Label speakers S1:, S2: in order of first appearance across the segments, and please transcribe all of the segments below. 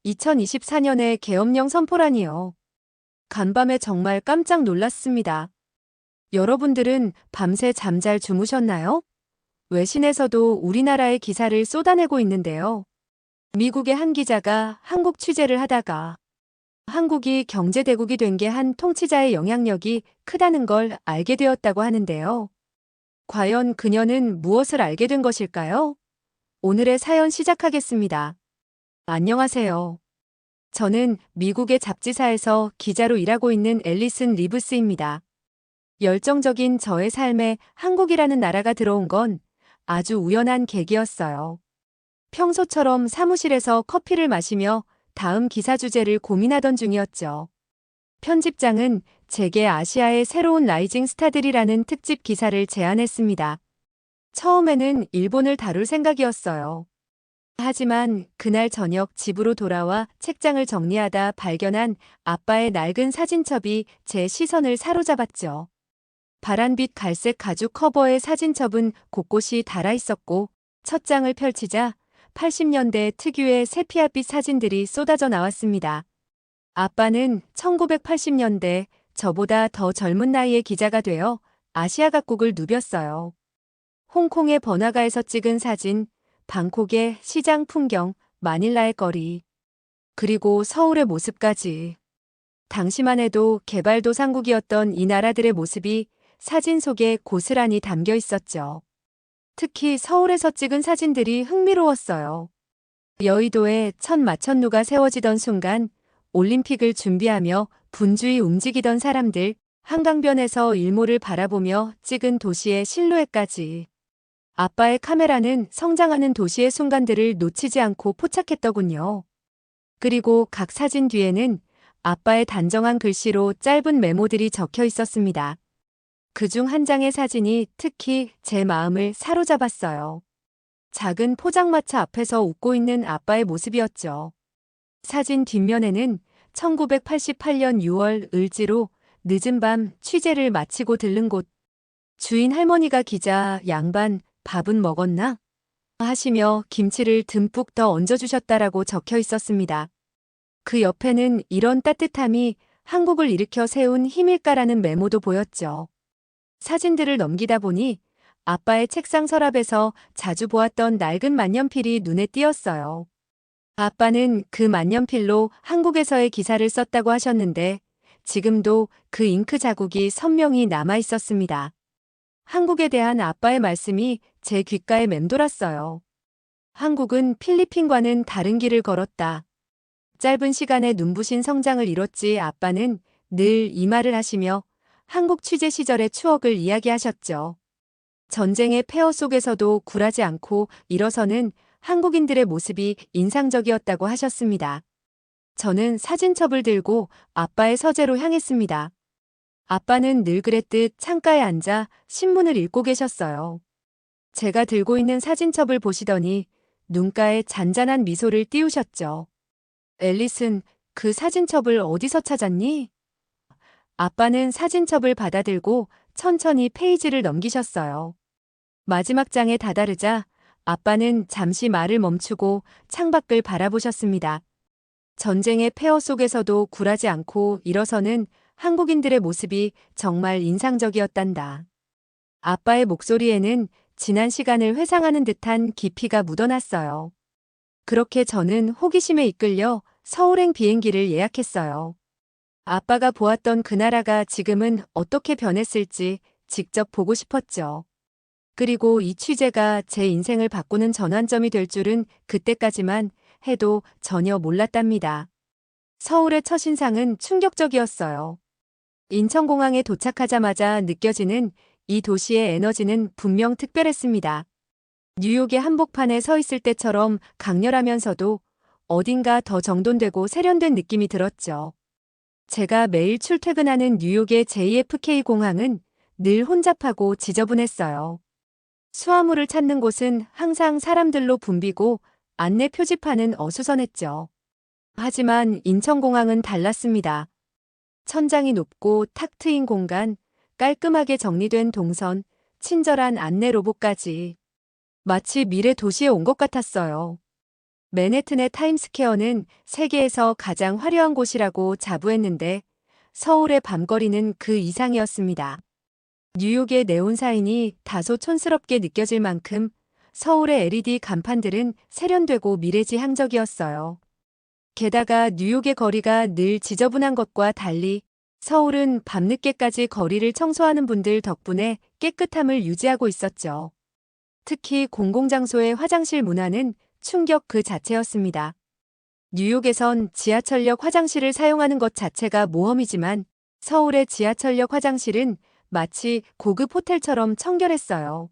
S1: 2024년에 계엄령 선포라니요. 간밤에 정말 깜짝 놀랐습니다. 여러분들은 밤새 잠 잘 주무셨나요? 외신에서도 우리나라의 기사를 쏟아내고 있는데요. 미국의 한 기자가 한국 취재를 하다가 한국이 경제대국이 된 게 한 통치자의 영향력이 크다는 걸 알게 되었다고 하는데요. 과연 그녀는 무엇을 알게 된 것일까요? 오늘의 사연 시작하겠습니다. 안녕하세요. 저는 미국의 잡지사에서 기자로 일하고 있는 앨리슨 리브스입니다. 열정적인 저의 삶에 한국이라는 나라가 들어온 건 아주 우연한 계기였어요. 평소처럼 사무실에서 커피를 마시며 다음 기사 주제를 고민하던 중이었죠. 편집장은 제게 아시아의 새로운 라이징 스타들이라는 특집 기사를 제안했습니다. 처음에는 일본을 다룰 생각이었어요. 하지만 그날 저녁 집으로 돌아와 책장을 정리하다 발견한 아빠의 낡은 사진첩이 제 시선을 사로잡았죠. 파란빛 갈색 가죽 커버의 사진첩은 곳곳이 달아 있었고 첫 장을 펼치자 80년대 특유의 세피아빛 사진들이 쏟아져 나왔습니다. 아빠는 1980년대 저보다 더 젊은 나이에 기자가 되어 아시아 각국을 누볐어요. 홍콩의 번화가에서 찍은 사진, 방콕의 시장 풍경, 마닐라의 거리, 그리고 서울의 모습까지. 당시만 해도 개발도상국이었던 이 나라들의 모습이 사진 속에 고스란히 담겨 있었죠. 특히 서울에서 찍은 사진들이 흥미로웠어요. 여의도에 첫 마천루가 세워지던 순간, 올림픽을 준비하며 분주히 움직이던 사람들, 한강변에서 일몰을 바라보며 찍은 도시의 실루엣까지. 아빠의 카메라는 성장하는 도시의 순간들을 놓치지 않고 포착했더군요. 그리고 각 사진 뒤에는 아빠의 단정한 글씨로 짧은 메모들이 적혀 있었습니다. 그중 한 장의 사진이 특히 제 마음을 사로잡았어요. 작은 포장마차 앞에서 웃고 있는 아빠의 모습이었죠. 사진 뒷면에는 1988년 6월 을지로 늦은 밤 취재를 마치고 들른 곳. 주인 할머니가 기자 양반 밥은 먹었나? 하시며 김치를 듬뿍 더 얹어주셨다라고 적혀 있었습니다. 그 옆에는 이런 따뜻함이 한국을 일으켜 세운 힘일까라는 메모도 보였죠. 사진들을 넘기다 보니 아빠의 책상 서랍에서 자주 보았던 낡은 만년필이 눈에 띄었어요. 아빠는 그 만년필로 한국에서의 기사를 썼다고 하셨는데 지금도 그 잉크 자국이 선명히 남아 있었습니다. 한국에 대한 아빠의 말씀이 제 귓가에 맴돌았어요. 한국은 필리핀과는 다른 길을 걸었다. 짧은 시간에 눈부신 성장을 이뤘지. 아빠는 늘 이 말을 하시며 한국 취재 시절의 추억을 이야기하셨죠. 전쟁의 폐허 속에서도 굴하지 않고 일어서는 한국인들의 모습이 인상적이었다고 하셨습니다. 저는 사진첩을 들고 아빠의 서재로 향했습니다. 아빠는 늘 그랬듯 창가에 앉아 신문을 읽고 계셨어요. 제가 들고 있는 사진첩을 보시더니 눈가에 잔잔한 미소를 띄우셨죠. 앨리슨, 그 사진첩을 어디서 찾았니? 아빠는 사진첩을 받아들고 천천히 페이지를 넘기셨어요. 마지막 장에 다다르자 아빠는 잠시 말을 멈추고 창밖을 바라보셨습니다. 전쟁의 폐허 속에서도 굴하지 않고 일어서는 한국인들의 모습이 정말 인상적이었단다. 아빠의 목소리에는 지난 시간을 회상하는 듯한 깊이가 묻어났어요. 그렇게 저는 호기심에 이끌려 서울행 비행기를 예약했어요. 아빠가 보았던 그 나라가 지금은 어떻게 변했을지 직접 보고 싶었죠. 그리고 이 취재가 제 인생을 바꾸는 전환점이 될 줄은 그때까지만 해도 전혀 몰랐답니다. 서울의 첫인상은 충격적이었어요. 인천공항에 도착하자마자 느껴지는 이 도시의 에너지는 분명 특별했습니다. 뉴욕의 한복판에 서 있을 때처럼 강렬하면서도 어딘가 더 정돈되고 세련된 느낌이 들었죠. 제가 매일 출퇴근하는 뉴욕의 JFK 공항은 늘 혼잡하고 지저분했어요. 수화물을 찾는 곳은 항상 사람들로 붐비고 안내 표지판은 어수선했죠. 하지만 인천공항은 달랐습니다. 천장이 높고 탁 트인 공간, 깔끔하게 정리된 동선, 친절한 안내 로봇까지. 마치 미래 도시에 온 것 같았어요. 맨해튼의 타임스퀘어는 세계에서 가장 화려한 곳이라고 자부했는데 서울의 밤거리는 그 이상이었습니다. 뉴욕의 네온 사인이 다소 촌스럽게 느껴질 만큼 서울의 LED 간판들은 세련되고 미래지향적이었어요. 게다가 뉴욕의 거리가 늘 지저분한 것과 달리 서울은 밤늦게까지 거리를 청소하는 분들 덕분에 깨끗함을 유지하고 있었죠. 특히 공공장소의 화장실 문화는 충격 그 자체였습니다. 뉴욕에선 지하철역 화장실을 사용하는 것 자체가 모험이지만 서울의 지하철역 화장실은 마치 고급 호텔처럼 청결했어요.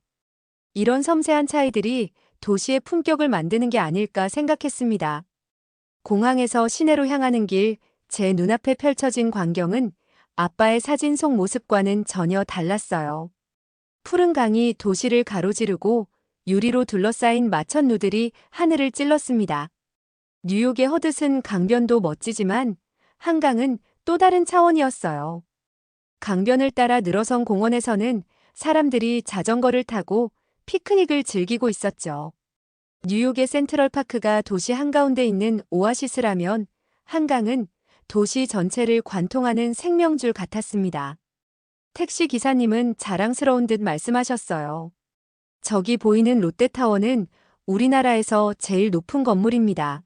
S1: 이런 섬세한 차이들이 도시의 품격을 만드는 게 아닐까 생각했습니다. 공항에서 시내로 향하는 길, 제 눈앞에 펼쳐진 광경은 아빠의 사진 속 모습과는 전혀 달랐어요. 푸른 강이 도시를 가로지르고 유리로 둘러싸인 마천루들이 하늘을 찔렀습니다. 뉴욕의 허드슨 강변도 멋지지만 한강은 또 다른 차원이었어요. 강변을 따라 늘어선 공원에서는 사람들이 자전거를 타고 피크닉을 즐기고 있었죠. 뉴욕의 센트럴파크가 도시 한가운데 있는 오아시스라면 한강은 도시 전체를 관통하는 생명줄 같았습니다. 택시 기사님은 자랑스러운 듯 말씀하셨어요. 저기 보이는 롯데타워는 우리나라에서 제일 높은 건물입니다.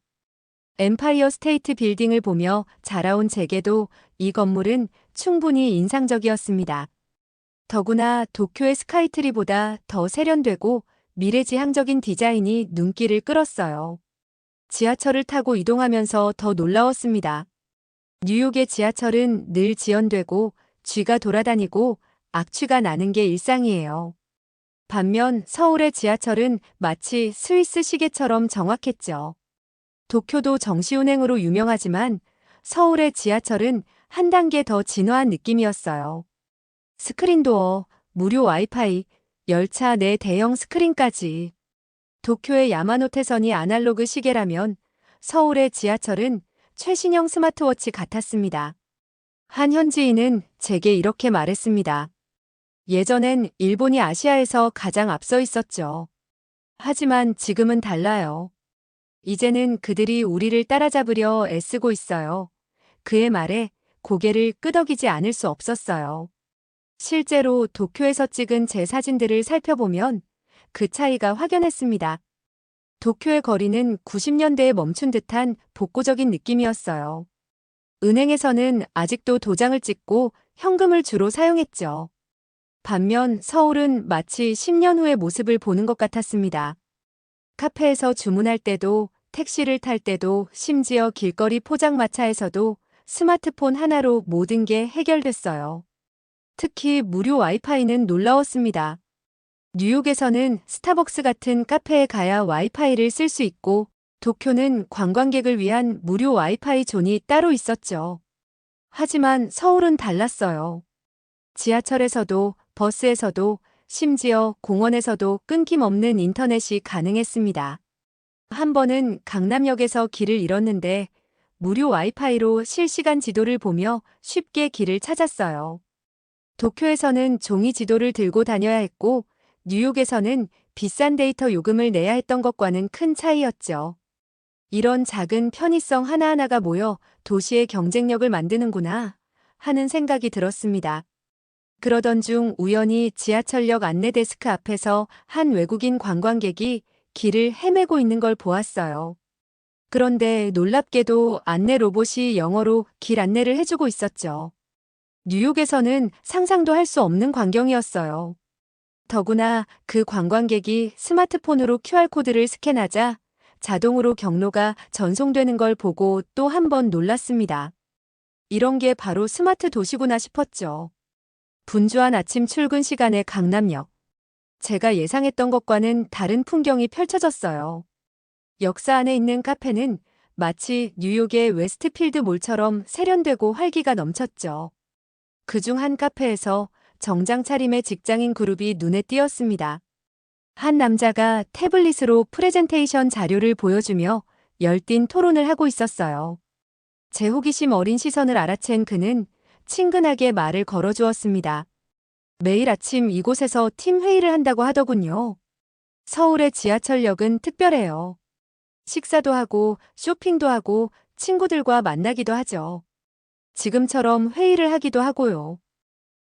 S1: 엠파이어 스테이트 빌딩을 보며 자라온 제게도 이 건물은 충분히 인상적이었습니다. 더구나 도쿄의 스카이트리보다 더 세련되고 미래지향적인 디자인이 눈길을 끌었어요. 지하철을 타고 이동하면서 더 놀라웠습니다. 뉴욕의 지하철은 늘 지연되고 쥐가 돌아다니고 악취가 나는 게 일상이에요. 반면 서울의 지하철은 마치 스위스 시계처럼 정확했죠. 도쿄도 정시운행으로 유명하지만 서울의 지하철은 한 단계 더 진화한 느낌이었어요. 스크린도어, 무료 와이파이, 열차 내 대형 스크린까지. 도쿄의 야마노테선이 아날로그 시계라면 서울의 지하철은 최신형 스마트워치 같았습니다. 한 현지인은 제게 이렇게 말했습니다. 예전엔 일본이 아시아에서 가장 앞서 있었죠. 하지만 지금은 달라요. 이제는 그들이 우리를 따라잡으려 애쓰고 있어요. 그의 말에 고개를 끄덕이지 않을 수 없었어요. 실제로 도쿄에서 찍은 제 사진들을 살펴보면 그 차이가 확연했습니다. 도쿄의 거리는 90년대에 멈춘 듯한 복고적인 느낌이었어요. 은행에서는 아직도 도장을 찍고 현금을 주로 사용했죠. 반면 서울은 마치 10년 후의 모습을 보는 것 같았습니다. 카페에서 주문할 때도, 택시를 탈 때도, 심지어 길거리 포장마차에서도 스마트폰 하나로 모든 게 해결됐어요. 특히 무료 와이파이는 놀라웠습니다. 뉴욕에서는 스타벅스 같은 카페에 가야 와이파이를 쓸 수 있고 도쿄는 관광객을 위한 무료 와이파이 존이 따로 있었죠. 하지만 서울은 달랐어요. 지하철에서도 버스에서도 심지어 공원에서도 끊김없는 인터넷이 가능했습니다. 한 번은 강남역에서 길을 잃었는데 무료 와이파이로 실시간 지도를 보며 쉽게 길을 찾았어요. 도쿄에서는 종이 지도를 들고 다녀야 했고 뉴욕에서는 비싼 데이터 요금을 내야 했던 것과는 큰 차이였죠. 이런 작은 편의성 하나하나가 모여 도시의 경쟁력을 만드는구나 하는 생각이 들었습니다. 그러던 중 우연히 지하철역 안내 데스크 앞에서 한 외국인 관광객이 길을 헤매고 있는 걸 보았어요. 그런데 놀랍게도 안내 로봇이 영어로 길 안내를 해주고 있었죠. 뉴욕에서는 상상도 할 수 없는 광경이었어요. 더구나 그 관광객이 스마트폰으로 QR코드를 스캔하자 자동으로 경로가 전송되는 걸 보고 또 한 번 놀랐습니다. 이런 게 바로 스마트 도시구나 싶었죠. 분주한 아침 출근 시간의 강남역. 제가 예상했던 것과는 다른 풍경이 펼쳐졌어요. 역사 안에 있는 카페는 마치 뉴욕의 웨스트필드 몰처럼 세련되고 활기가 넘쳤죠. 그중 한 카페에서 정장 차림의 직장인 그룹이 눈에 띄었습니다. 한 남자가 태블릿으로 프레젠테이션 자료를 보여주며 열띤 토론을 하고 있었어요. 제 호기심 어린 시선을 알아챈 그는 친근하게 말을 걸어주었습니다. 매일 아침 이곳에서 팀 회의를 한다고 하더군요. 서울의 지하철역은 특별해요. 식사도 하고 쇼핑도 하고 친구들과 만나기도 하죠. 지금처럼 회의를 하기도 하고요.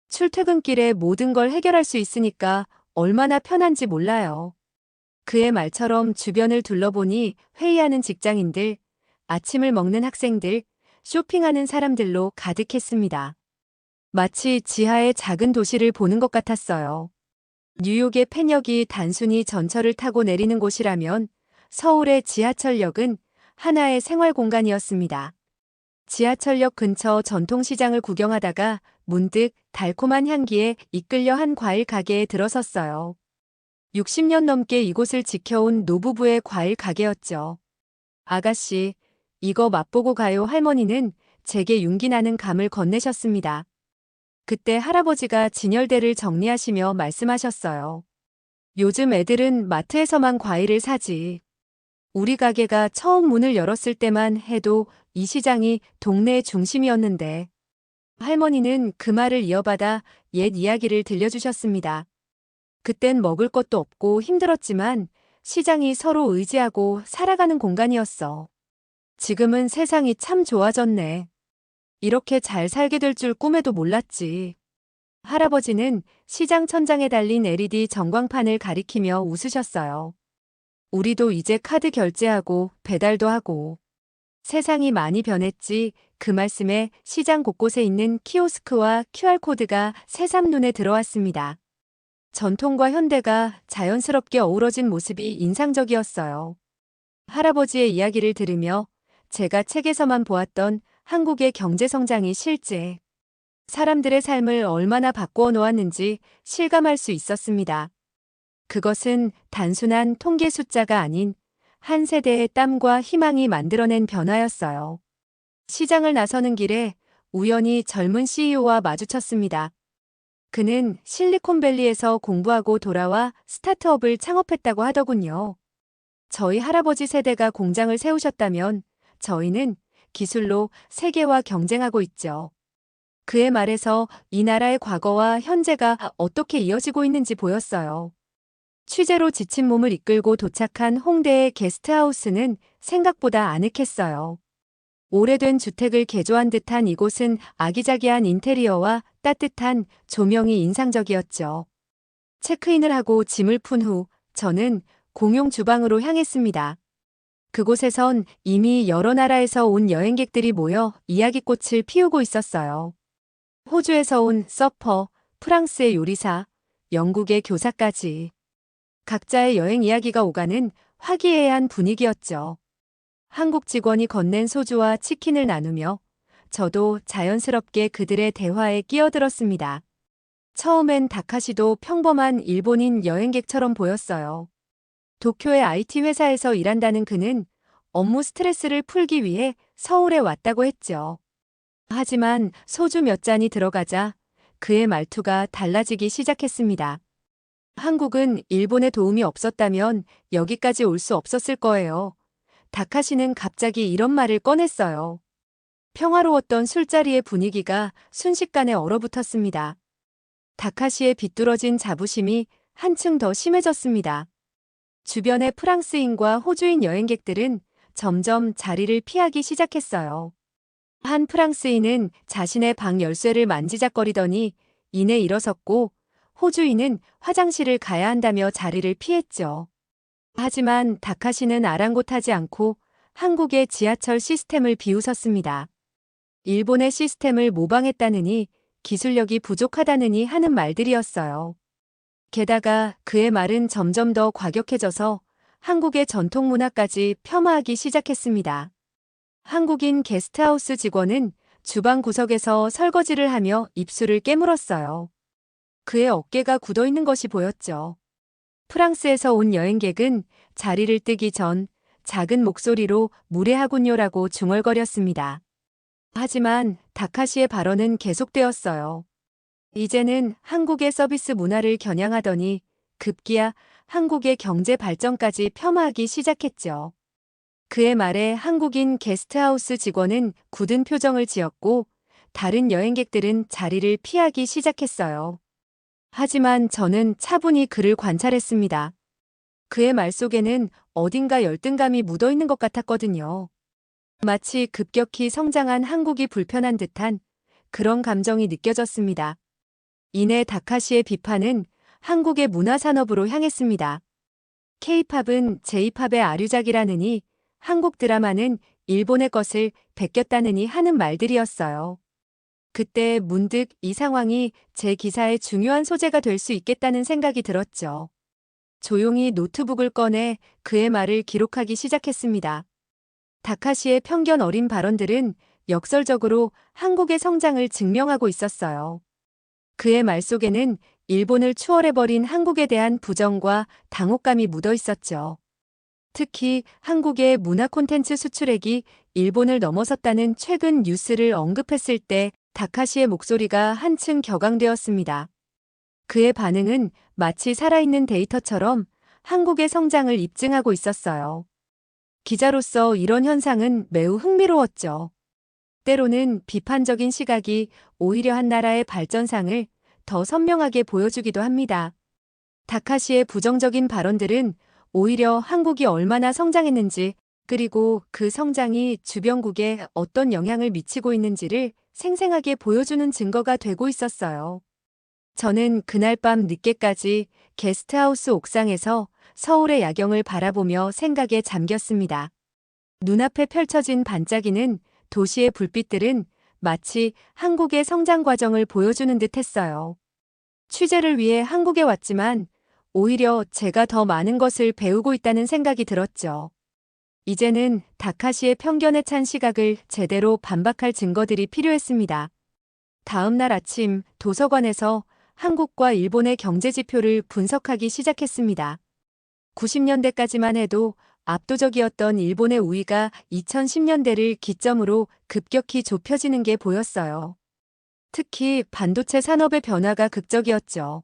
S1: 출퇴근길에 모든 걸 해결할 수 있으니까 얼마나 편한지 몰라요. 그의 말처럼 주변을 둘러보니 회의하는 직장인들, 아침을 먹는 학생들, 쇼핑하는 사람들로 가득했습니다. 마치 지하의 작은 도시를 보는 것 같았어요. 뉴욕의 펜역이 단순히 전철을 타고 내리는 곳이라면 서울의 지하철역은 하나의 생활 공간이었습니다. 지하철역 근처 전통시장을 구경하다가 문득 달콤한 향기에 이끌려 한 과일 가게에 들어섰어요. 60년 넘게 이곳을 지켜온 노부부의 과일 가게였죠. 아가씨, 이거 맛보고 가요. 할머니는 제게 윤기 나는 감을 건네셨습니다. 그때 할아버지가 진열대를 정리하시며 말씀하셨어요. 요즘 애들은 마트에서만 과일을 사지. 우리 가게가 처음 문을 열었을 때만 해도 이 시장이 동네의 중심이었는데. 할머니는 그 말을 이어받아 옛 이야기를 들려주셨습니다. 그땐 먹을 것도 없고 힘들었지만 시장이 서로 의지하고 살아가는 공간이었어. 지금은 세상이 참 좋아졌네. 이렇게 잘 살게 될 줄 꿈에도 몰랐지. 할아버지는 시장 천장에 달린 LED 전광판을 가리키며 웃으셨어요. 우리도 이제 카드 결제하고 배달도 하고. 세상이 많이 변했지. 그 말씀에 시장 곳곳에 있는 키오스크와 QR코드가 새삼 눈에 들어왔습니다. 전통과 현대가 자연스럽게 어우러진 모습이 인상적이었어요. 할아버지의 이야기를 들으며 제가 책에서만 보았던 한국의 경제 성장이 실제 사람들의 삶을 얼마나 바꾸어 놓았는지 실감할 수 있었습니다. 그것은 단순한 통계 숫자가 아닌 한 세대의 땀과 희망이 만들어낸 변화였어요. 시장을 나서는 길에 우연히 젊은 CEO와 마주쳤습니다. 그는 실리콘밸리에서 공부하고 돌아와 스타트업을 창업했다고 하더군요. 저희 할아버지 세대가 공장을 세우셨다면 저희는 기술로 세계와 경쟁하고 있죠. 그의 말에서 이 나라의 과거와 현재가 어떻게 이어지고 있는지 보였어요. 취재로 지친 몸을 이끌고 도착한 홍대의 게스트하우스는 생각보다 아늑했어요. 오래된 주택을 개조한 듯한 이곳은 아기자기한 인테리어와 따뜻한 조명이 인상적이었죠. 체크인을 하고 짐을 푼 후 저는 공용 주방으로 향했습니다. 그곳에선 이미 여러 나라에서 온 여행객들이 모여 이야기꽃을 피우고 있었어요. 호주에서 온 서퍼, 프랑스의 요리사, 영국의 교사까지. 각자의 여행 이야기가 오가는 화기애애한 분위기였죠. 한국 직원이 건넨 소주와 치킨을 나누며 저도 자연스럽게 그들의 대화에 끼어들었습니다. 처음엔 다카시도 평범한 일본인 여행객처럼 보였어요. 도쿄의 IT 회사에서 일한다는 그는 업무 스트레스를 풀기 위해 서울에 왔다고 했죠. 하지만 소주 몇 잔이 들어가자 그의 말투가 달라지기 시작했습니다. 한국은 일본의 도움이 없었다면 여기까지 올 수 없었을 거예요. 다카시는 갑자기 이런 말을 꺼냈어요. 평화로웠던 술자리의 분위기가 순식간에 얼어붙었습니다. 다카시의 비뚤어진 자부심이 한층 더 심해졌습니다. 주변의 프랑스인과 호주인 여행객들은 점점 자리를 피하기 시작했어요. 한 프랑스인은 자신의 방 열쇠를 만지작거리더니 이내 일어섰고 호주인은 화장실을 가야 한다며 자리를 피했죠. 하지만 다카시는 아랑곳하지 않고 한국의 지하철 시스템을 비웃었습니다. 일본의 시스템을 모방했다느니 기술력이 부족하다느니 하는 말들이었어요. 게다가 그의 말은 점점 더 과격해져서 한국의 전통 문화까지 폄하하기 시작했습니다. 한국인 게스트하우스 직원은 주방 구석에서 설거지를 하며 입술을 깨물었어요. 그의 어깨가 굳어 있는 것이 보였죠. 프랑스에서 온 여행객은 자리를 뜨기 전 작은 목소리로 무례하군요라고 중얼거렸습니다. 하지만 다카시의 발언은 계속되었어요. 이제는 한국의 서비스 문화를 겨냥하더니 급기야 한국의 경제 발전까지 폄하하기 시작했죠. 그의 말에 한국인 게스트하우스 직원은 굳은 표정을 지었고 다른 여행객들은 자리를 피하기 시작했어요. 하지만 저는 차분히 그를 관찰했습니다. 그의 말 속에는 어딘가 열등감이 묻어 있는 것 같았거든요. 마치 급격히 성장한 한국이 불편한 듯한 그런 감정이 느껴졌습니다. 이내 다카시의 비판은 한국의 문화산업으로 향했습니다. K-팝은 J-팝의 아류작이라느니 한국 드라마는 일본의 것을 베꼈다느니 하는 말들이었어요. 그때 문득 이 상황이 제 기사의 중요한 소재가 될 수 있겠다는 생각이 들었죠. 조용히 노트북을 꺼내 그의 말을 기록하기 시작했습니다. 다카시의 편견 어린 발언들은 역설적으로 한국의 성장을 증명하고 있었어요. 그의 말 속에는 일본을 추월해버린 한국에 대한 부정과 당혹감이 묻어 있었죠. 특히 한국의 문화 콘텐츠 수출액이 일본을 넘어섰다는 최근 뉴스를 언급했을 때 다카시의 목소리가 한층 격앙되었습니다. 그의 반응은 마치 살아있는 데이터처럼 한국의 성장을 입증하고 있었어요. 기자로서 이런 현상은 매우 흥미로웠죠. 때로는 비판적인 시각이 오히려 한 나라의 발전상을 더 선명하게 보여주기도 합니다. 다카시의 부정적인 발언들은 오히려 한국이 얼마나 성장했는지, 그리고 그 성장이 주변국에 어떤 영향을 미치고 있는지를 생생하게 보여주는 증거가 되고 있었어요. 저는 그날 밤 늦게까지 게스트하우스 옥상에서 서울의 야경을 바라보며 생각에 잠겼습니다. 눈앞에 펼쳐진 반짝이는 도시의 불빛들은 마치 한국의 성장 과정을 보여주는 듯 했어요. 취재를 위해 한국에 왔지만 오히려 제가 더 많은 것을 배우고 있다는 생각이 들었죠. 이제는 다카시의 편견에 찬 시각을 제대로 반박할 증거들이 필요했습니다. 다음 날 아침 도서관에서 한국과 일본의 경제 지표를 분석하기 시작했습니다. 90년대까지만 해도 압도적이었던 일본의 우위가 2010년대를 기점으로 급격히 좁혀지는 게 보였어요. 특히 반도체 산업의 변화가 극적이었죠.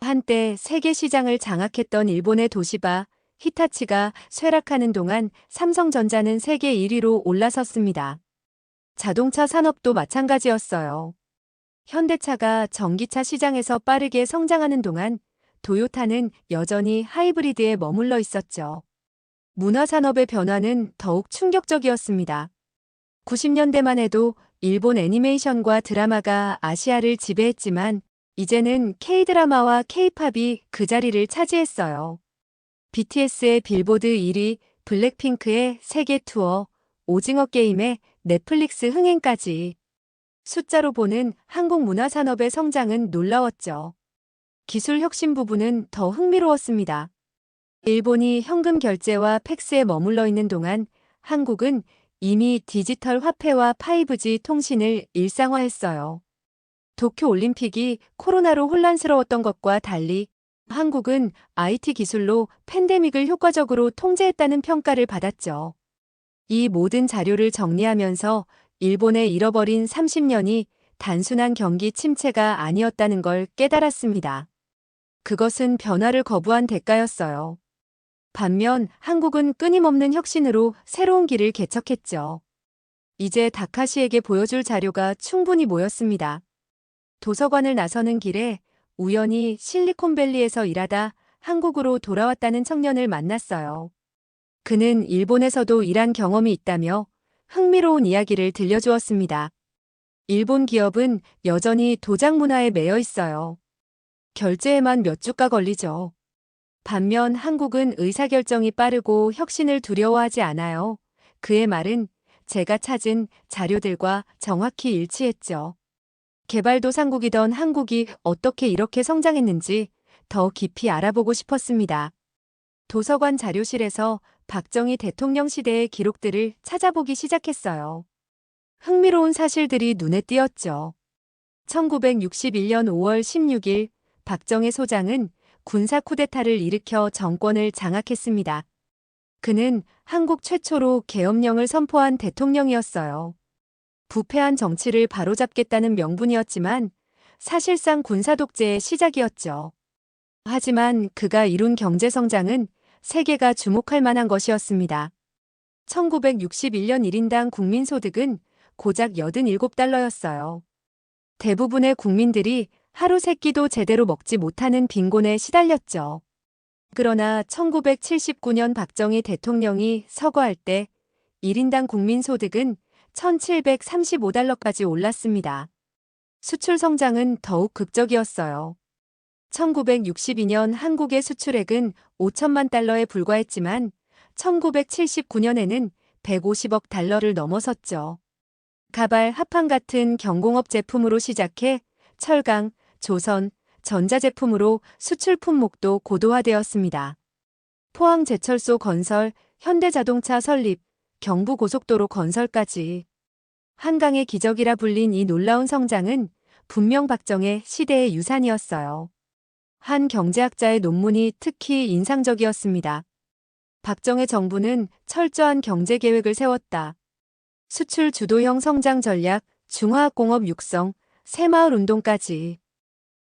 S1: 한때 세계 시장을 장악했던 일본의 도시바, 히타치가 쇠락하는 동안 삼성전자는 세계 1위로 올라섰습니다. 자동차 산업도 마찬가지였어요. 현대차가 전기차 시장에서 빠르게 성장하는 동안 도요타는 여전히 하이브리드에 머물러 있었죠. 문화산업의 변화는 더욱 충격적이었습니다. 90년대만 해도 일본 애니메이션과 드라마가 아시아를 지배했지만 이제는 K-드라마와 K-팝이 그 자리를 차지했어요. BTS의 빌보드 1위, 블랙핑크의 세계 투어, 오징어 게임의 넷플릭스 흥행까지. 숫자로 보는 한국 문화산업의 성장은 놀라웠죠. 기술 혁신 부분은 더 흥미로웠습니다. 일본이 현금 결제와 팩스에 머물러 있는 동안 한국은 이미 디지털 화폐와 5G 통신을 일상화했어요. 도쿄 올림픽이 코로나로 혼란스러웠던 것과 달리 한국은 IT 기술로 팬데믹을 효과적으로 통제했다는 평가를 받았죠. 이 모든 자료를 정리하면서 일본의 잃어버린 30년이 단순한 경기 침체가 아니었다는 걸 깨달았습니다. 그것은 변화를 거부한 대가였어요. 반면 한국은 끊임없는 혁신으로 새로운 길을 개척했죠. 이제 다카시에게 보여줄 자료가 충분히 모였습니다. 도서관을 나서는 길에 우연히 실리콘밸리에서 일하다 한국으로 돌아왔다는 청년을 만났어요. 그는 일본에서도 일한 경험이 있다며 흥미로운 이야기를 들려주었습니다. 일본 기업은 여전히 도장 문화에 매여 있어요. 결제에만 몇 주가 걸리죠. 반면 한국은 의사결정이 빠르고 혁신을 두려워하지 않아요. 그의 말은 제가 찾은 자료들과 정확히 일치했죠. 개발도상국이던 한국이 어떻게 이렇게 성장했는지 더 깊이 알아보고 싶었습니다. 도서관 자료실에서 박정희 대통령 시대의 기록들을 찾아보기 시작했어요. 흥미로운 사실들이 눈에 띄었죠. 1961년 5월 16일 박정희 소장은 군사 쿠데타를 일으켜 정권을 장악했습니다. 그는 한국 최초로 계엄령을 선포한 대통령이었어요. 부패한 정치를 바로잡겠다는 명분이었지만 사실상 군사 독재의 시작이었죠. 하지만 그가 이룬 경제 성장은 세계가 주목할 만한 것이었습니다. 1961년 1인당 국민소득은 고작 87달러였어요. 대부분의 국민들이 하루 세 끼도 제대로 먹지 못하는 빈곤에 시달렸죠. 그러나 1979년 박정희 대통령이 서거할 때 1인당 국민소득은 1,735달러까지 올랐습니다. 수출 성장은 더욱 극적이었어요. 1962년 한국의 수출액은 5천만 달러에 불과했지만 1979년에는 150억 달러를 넘어섰죠. 가발, 합판 같은 경공업 제품으로 시작해 철강, 조선, 전자제품으로 수출 품목도 고도화되었습니다. 포항제철소 건설, 현대자동차 설립, 경부고속도로 건설까지 한강의 기적이라 불린 이 놀라운 성장은 분명 박정희 시대의 유산이었어요. 한 경제학자의 논문이 특히 인상적이었습니다. 박정희 정부는 철저한 경제계획을 세웠다. 수출 주도형 성장 전략, 중화학공업 육성, 새마을 운동까지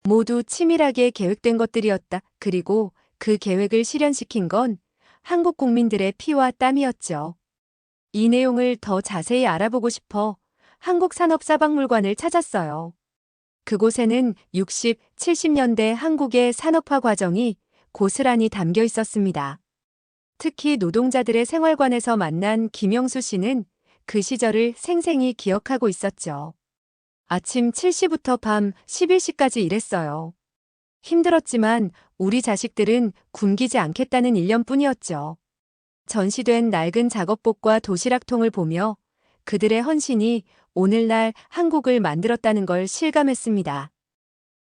S1: 모두 치밀하게 계획된 것들이었다. 그리고 그 계획을 실현시킨 건 한국 국민들의 피와 땀이었죠. 이 내용을 더 자세히 알아보고 싶어 한국산업사박물관을 찾았어요. 그곳에는 60, 70년대 한국의 산업화 과정이 고스란히 담겨 있었습니다. 특히 노동자들의 생활관에서 만난 김영수 씨는 그 시절을 생생히 기억하고 있었죠. 아침 7시부터 밤 11시까지 일했어요. 힘들었지만 우리 자식들은 굶기지 않겠다는 일념뿐이었죠. 전시된 낡은 작업복과 도시락통을 보며 그들의 헌신이 오늘날 한국을 만들었다는 걸 실감했습니다.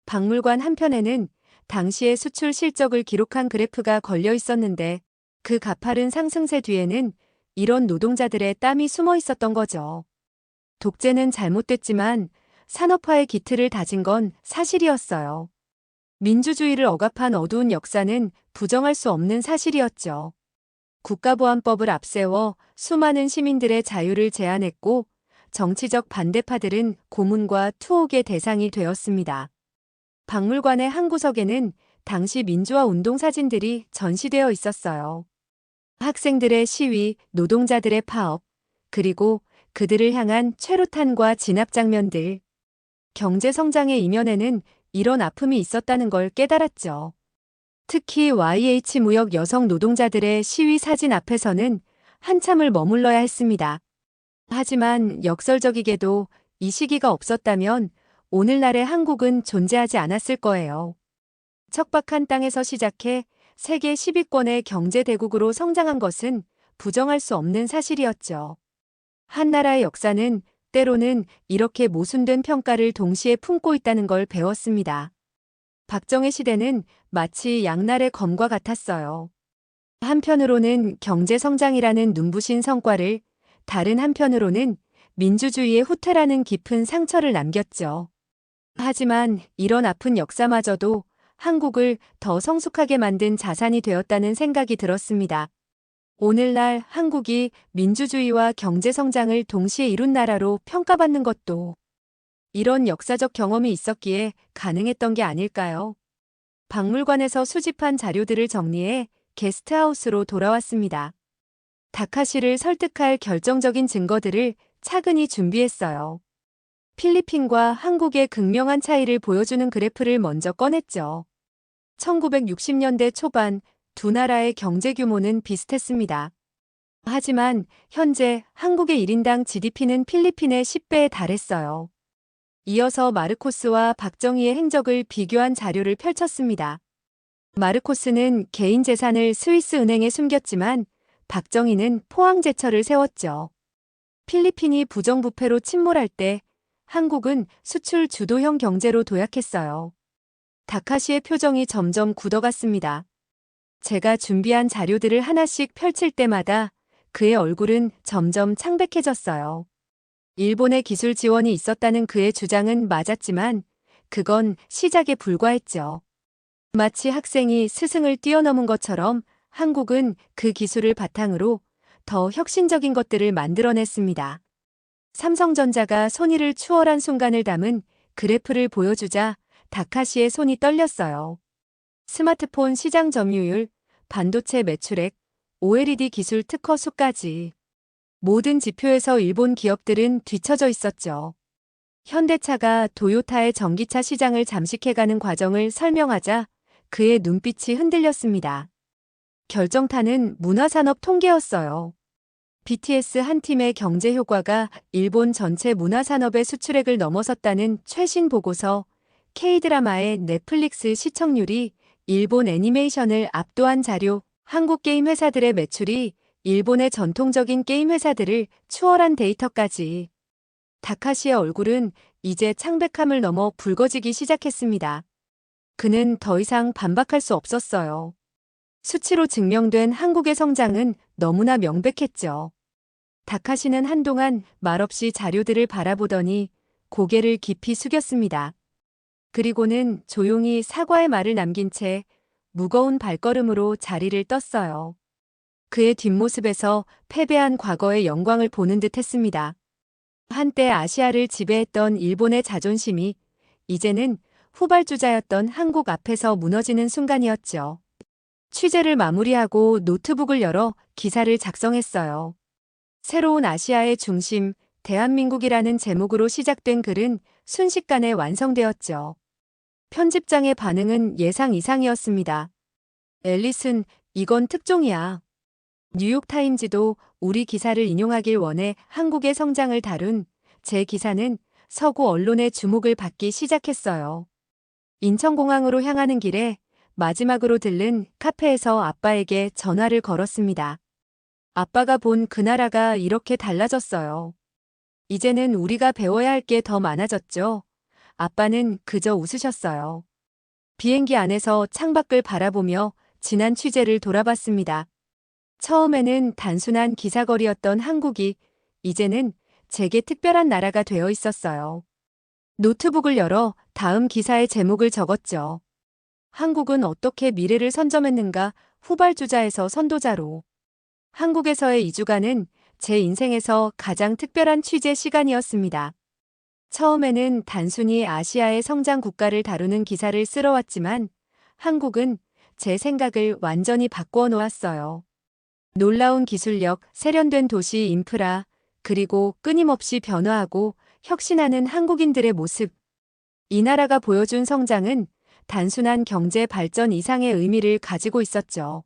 S1: 박물관 한편에는 당시의 수출 실적을 기록한 그래프가 걸려 있었는데 그 가파른 상승세 뒤에는 이런 노동자들의 땀이 숨어 있었던 거죠. 독재는 잘못됐지만 산업화의 기틀을 다진 건 사실이었어요. 민주주의를 억압한 어두운 역사는 부정할 수 없는 사실이었죠. 국가보안법을 앞세워 수많은 시민들의 자유를 제한했고 정치적 반대파들은 고문과 투옥의 대상이 되었습니다. 박물관의 한 구석에는 당시 민주화 운동 사진들이 전시되어 있었어요. 학생들의 시위, 노동자들의 파업, 그리고 그들을 향한 최루탄과 진압 장면들. 경제 성장의 이면에는 이런 아픔이 있었다는 걸 깨달았죠. 특히 YH무역 여성 노동자들의 시위 사진 앞에서는 한참을 머물러야 했습니다. 하지만 역설적이게도 이 시기가 없었다면 오늘날의 한국은 존재하지 않았을 거예요. 척박한 땅에서 시작해 세계 10위권의 경제대국으로 성장한 것은 부정할 수 없는 사실이었죠. 한 나라의 역사는 때로는 이렇게 모순된 평가를 동시에 품고 있다는 걸 배웠습니다. 박정희 시대는 마치 양날의 검과 같았어요. 한편으로는 경제성장이라는 눈부신 성과를, 다른 한편으로는 민주주의의 후퇴라는 깊은 상처를 남겼죠. 하지만 이런 아픈 역사마저도 한국을 더 성숙하게 만든 자산이 되었다는 생각이 들었습니다. 오늘날 한국이 민주주의와 경제성장을 동시에 이룬 나라로 평가받는 것도 이런 역사적 경험이 있었기에 가능했던 게 아닐까요? 박물관에서 수집한 자료들을 정리해 게스트하우스로 돌아왔습니다. 다카시를 설득할 결정적인 증거들을 차근히 준비했어요. 필리핀과 한국의 극명한 차이를 보여주는 그래프를 먼저 꺼냈죠. 1960년대 초반 두 나라의 경제 규모는 비슷했습니다. 하지만 현재 한국의 1인당 GDP는 필리핀의 10배에 달했어요. 이어서 마르코스와 박정희의 행적을 비교한 자료를 펼쳤습니다. 마르코스는 개인 재산을 스위스 은행에 숨겼지만 박정희는 포항제철을 세웠죠. 필리핀이 부정부패로 침몰할 때 한국은 수출 주도형 경제로 도약했어요. 다카시의 표정이 점점 굳어갔습니다. 제가 준비한 자료들을 하나씩 펼칠 때마다 그의 얼굴은 점점 창백해졌어요. 일본의 기술 지원이 있었다는 그의 주장은 맞았지만 그건 시작에 불과했죠. 마치 학생이 스승을 뛰어넘은 것처럼 한국은 그 기술을 바탕으로 더 혁신적인 것들을 만들어냈습니다. 삼성전자가 손의를 추월한 순간을 담은 그래프를 보여주자 다카시의 손이 떨렸어요. 스마트폰 시장 점유율, 반도체 매출액, OLED 기술 특허 수까지 모든 지표에서 일본 기업들은 뒤처져 있었죠. 현대차가 도요타의 전기차 시장을 잠식해가는 과정을 설명하자 그의 눈빛이 흔들렸습니다. 결정타는 문화산업 통계였어요. BTS 한 팀의 경제 효과가 일본 전체 문화산업의 수출액을 넘어섰다는 최신 보고서, K드라마의 넷플릭스 시청률이 일본 애니메이션을 압도한 자료, 한국 게임 회사들의 매출이 일본의 전통적인 게임 회사들을 추월한 데이터까지. 다카시의 얼굴은 이제 창백함을 넘어 붉어지기 시작했습니다. 그는 더 이상 반박할 수 없었어요. 수치로 증명된 한국의 성장은 너무나 명백했죠. 다카시는 한동안 말없이 자료들을 바라보더니 고개를 깊이 숙였습니다. 그리고는 조용히 사과의 말을 남긴 채 무거운 발걸음으로 자리를 떴어요. 그의 뒷모습에서 패배한 과거의 영광을 보는 듯 했습니다. 한때 아시아를 지배했던 일본의 자존심이 이제는 후발주자였던 한국 앞에서 무너지는 순간이었죠. 취재를 마무리하고 노트북을 열어 기사를 작성했어요. 새로운 아시아의 중심, 대한민국이라는 제목으로 시작된 글은 순식간에 완성되었죠. 편집장의 반응은 예상 이상이었습니다. 앨리슨, 이건 특종이야. 뉴욕타임즈도 우리 기사를 인용하길 원해 한국의 성장을 다룬 제 기사는 서구 언론의 주목을 받기 시작했어요. 인천공항으로 향하는 길에 마지막으로 들른 카페에서 아빠에게 전화를 걸었습니다. 아빠가 본 그 나라가 이렇게 달라졌어요. 이제는 우리가 배워야 할 게 더 많아졌죠. 아빠는 그저 웃으셨어요. 비행기 안에서 창밖을 바라보며 지난 취재를 돌아봤습니다. 처음에는 단순한 기사거리였던 한국이 이제는 제게 특별한 나라가 되어 있었어요. 노트북을 열어 다음 기사의 제목을 적었죠. 한국은 어떻게 미래를 선점했는가, 후발주자에서 선도자로. 한국에서의 2주간은 제 인생에서 가장 특별한 취재 시간이었습니다. 처음에는 단순히 아시아의 성장 국가를 다루는 기사를 쓸어왔지만 한국은 제 생각을 완전히 바꾸어 놓았어요. 놀라운 기술력, 세련된 도시 인프라, 그리고 끊임없이 변화하고 혁신하는 한국인들의 모습. 이 나라가 보여준 성장은 단순한 경제 발전 이상의 의미를 가지고 있었죠.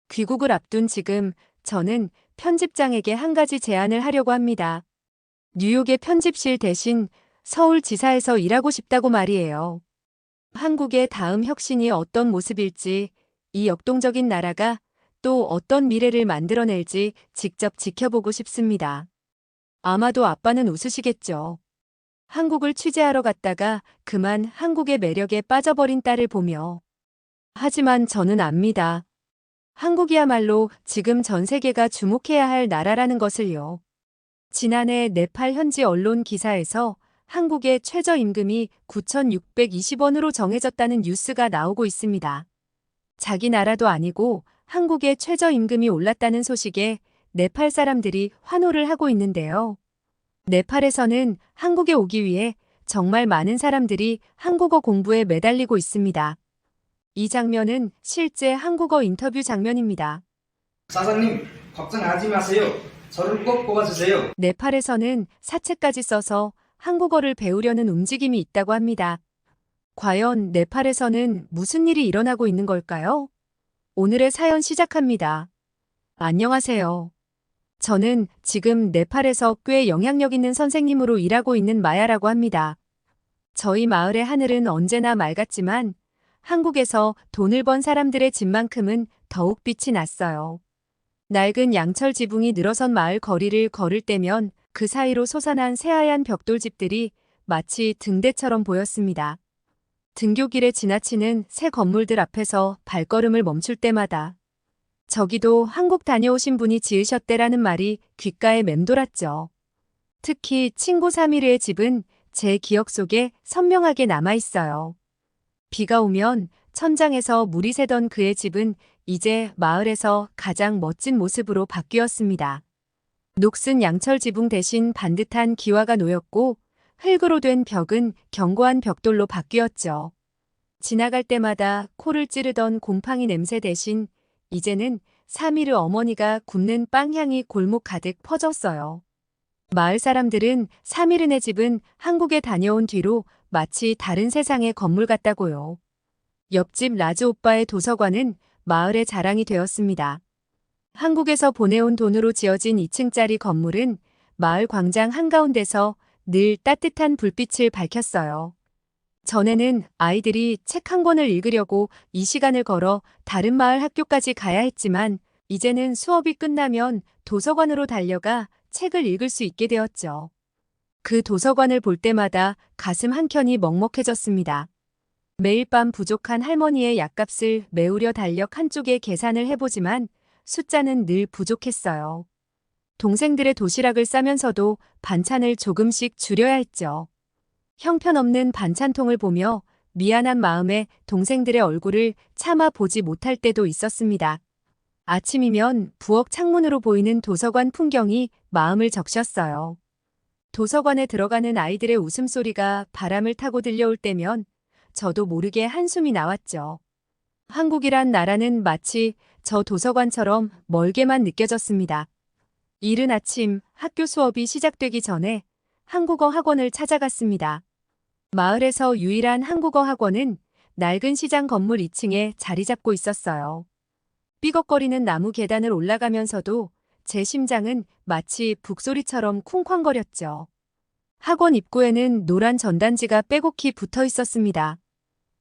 S1: 귀국을 앞둔 지금 저는 편집장에게 한 가지 제안을 하려고 합니다. 뉴욕의 편집실 대신 서울지사에서 일하고 싶다고 말이에요. 한국의 다음 혁신이 어떤 모습일지, 이 역동적인 나라가 또 어떤 미래를 만들어낼지 직접 지켜보고 싶습니다. 아마도 아빠는 웃으시겠죠. 한국을 취재하러 갔다가 그만 한국의 매력에 빠져버린 딸을 보며. 하지만 저는 압니다. 한국이야말로 지금 전 세계가 주목해야 할 나라라는 것을요. 지난해 네팔 현지 언론 기사에서 한국의 최저임금이 9,620원으로 정해졌다는 뉴스가 나오고 있습니다. 자기 나라도 아니고 한국의 최저임금이 올랐다는 소식에 네팔 사람들이 환호를 하고 있는데요. 네팔에서는 한국에 오기 위해 정말 많은 사람들이 한국어 공부에 매달리고 있습니다. 이 장면은 실제 한국어 인터뷰 장면입니다.
S2: 사장님, 걱정하지 마세요. 저를 꼭 뽑아주세요.
S1: 네팔에서는 사채까지 써서 한국어를 배우려는 움직임이 있다고 합니다. 과연 네팔에서는 무슨 일이 일어나고 있는 걸까요? 오늘의 사연 시작합니다. 안녕하세요. 저는 지금 네팔에서 꽤 영향력 있는 선생님으로 일하고 있는 마야라고 합니다. 저희 마을의 하늘은 언제나 맑았지만 한국에서 돈을 번 사람들의 집만큼은 더욱 빛이 났어요. 낡은 양철 지붕이 늘어선 마을 거리를 걸을 때면 그 사이로 솟아난 새하얀 벽돌집들이 마치 등대처럼 보였습니다. 등교길에 지나치는 새 건물들 앞에서 발걸음을 멈출 때마다 저기도 한국 다녀오신 분이 지으셨대라는 말이 귓가에 맴돌았죠. 특히 친구 사미르의 집은 제 기억 속에 선명하게 남아있어요. 비가 오면 천장에서 물이 새던 그의 집은 이제 마을에서 가장 멋진 모습으로 바뀌었습니다. 녹슨 양철 지붕 대신 반듯한 기와가 놓였고 흙으로 된 벽은 견고한 벽돌로 바뀌었죠. 지나갈 때마다 코를 찌르던 곰팡이 냄새 대신 이제는 사미르 어머니가 굽는 빵향이 골목 가득 퍼졌어요. 마을 사람들은 사미르네 집은 한국에 다녀온 뒤로 마치 다른 세상의 건물 같다고요. 옆집 라즈 오빠의 도서관은 마을의 자랑이 되었습니다. 한국에서 보내온 돈으로 지어진 2층짜리 건물은 마을 광장 한가운데서 늘 따뜻한 불빛을 밝혔어요. 전에는 아이들이 책 한 권을 읽으려고 이 시간을 걸어 다른 마을 학교까지 가야 했지만 이제는 수업이 끝나면 도서관으로 달려가 책을 읽을 수 있게 되었죠. 그 도서관을 볼 때마다 가슴 한켠이 먹먹해졌습니다. 매일 밤 부족한 할머니의 약값을 메우려 달력 한쪽에 계산을 해보지만 숫자는 늘 부족했어요. 동생들의 도시락을 싸면서도 반찬을 조금씩 줄여야 했죠. 형편없는 반찬통을 보며 미안한 마음에 동생들의 얼굴을 차마 보지 못할 때도 있었습니다. 아침이면 부엌 창문으로 보이는 도서관 풍경이 마음을 적셨어요. 도서관에 들어가는 아이들의 웃음소리가 바람을 타고 들려올 때면 저도 모르게 한숨이 나왔죠. 한국이란 나라는 마치 저 도서관처럼 멀게만 느껴졌습니다. 이른 아침 학교 수업이 시작되기 전에 한국어 학원을 찾아갔습니다. 마을에서 유일한 한국어 학원은 낡은 시장 건물 2층에 자리 잡고 있었어요. 삐걱거리는 나무 계단을 올라가면서도 제 심장은 마치 북소리처럼 쿵쾅거렸죠. 학원 입구에는 노란 전단지가 빼곡히 붙어 있었습니다.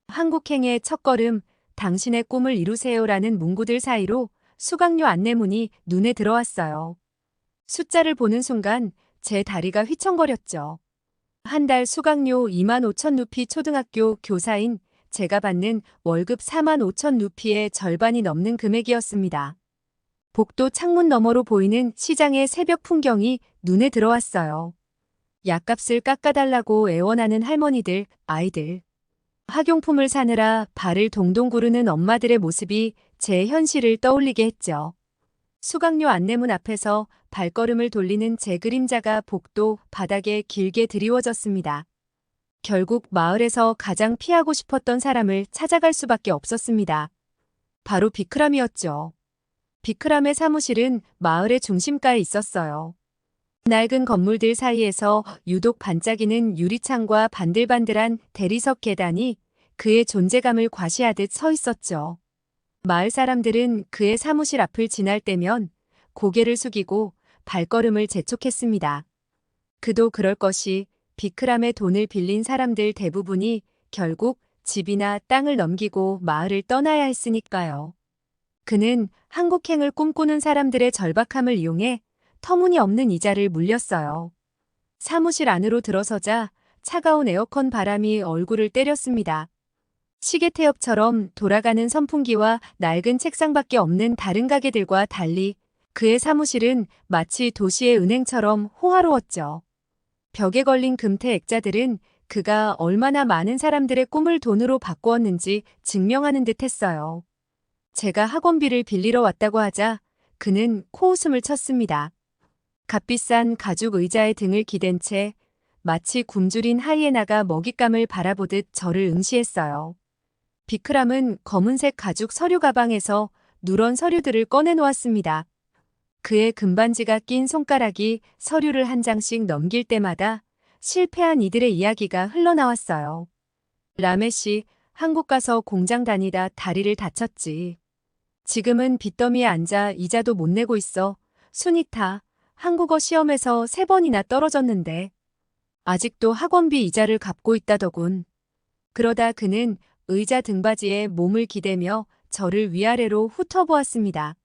S1: 한국행의 첫걸음, 당신의 꿈을 이루세요라는 문구들 사이로 수강료 안내문이 눈에 들어왔어요. 숫자를 보는 순간 제 다리가 휘청거렸죠. 한 달 수강료 25,000루피 초등학교 교사인 제가 받는 월급 45,000루피의 절반이 넘는 금액이었습니다. 복도 창문 너머로 보이는 시장의 새벽 풍경이 눈에 들어왔어요. 약값을 깎아달라고 애원하는 할머니들, 아이들. 학용품을 사느라 발을 동동 구르는 엄마들의 모습이 제 현실을 떠올리게 했죠. 수강료 안내문 앞에서 발걸음을 돌리는 제 그림자가 복도 바닥에 길게 드리워졌습니다. 결국 마을에서 가장 피하고 싶었던 사람을 찾아갈 수밖에 없었습니다. 바로 비크람이었죠. 비크람의 사무실은 마을의 중심가에 있었어요. 낡은 건물들 사이에서 유독 반짝이는 유리창과 반들반들한 대리석 계단이 그의 존재감을 과시하듯 서 있었죠. 마을 사람들은 그의 사무실 앞을 지날 때면 고개를 숙이고 발걸음을 재촉했습니다. 그도 그럴 것이 비크람의 돈을 빌린 사람들 대부분이 결국 집이나 땅을 넘기고 마을을 떠나야 했으니까요. 그는 한국행을 꿈꾸는 사람들의 절박함을 이용해 터무니없는 이자를 물렸어요. 사무실 안으로 들어서자 차가운 에어컨 바람이 얼굴을 때렸습니다. 시계 태엽처럼 돌아가는 선풍기와 낡은 책상밖에 없는 다른 가게들과 달리 그의 사무실은 마치 도시의 은행처럼 호화로웠죠. 벽에 걸린 금태 액자들은 그가 얼마나 많은 사람들의 꿈을 돈으로 바꾸었는지 증명하는 듯 했어요. 제가 학원비를 빌리러 왔다고 하자 그는 코웃음을 쳤습니다. 값비싼 가죽 의자에 등을 기댄 채 마치 굶주린 하이에나가 먹잇감을 바라보듯 저를 응시했어요. 비크람은 검은색 가죽 서류 가방에서 누런 서류들을 꺼내놓았습니다. 그의 금반지가 낀 손가락이 서류를 한 장씩 넘길 때마다 실패한 이들의 이야기가 흘러나왔어요. 라메씨, 한국 가서 공장 다니다 다리를 다쳤지. 지금은 빚더미에 앉아 이자도 못 내고 있어. 수니타, 한국어 시험에서 3번이나 떨어졌는데 아직도 학원비 이자를 갚고 있다더군. 그러다 그는 의자 등받이에 몸을 기대며 저를 위아래로 훑어보았습니다.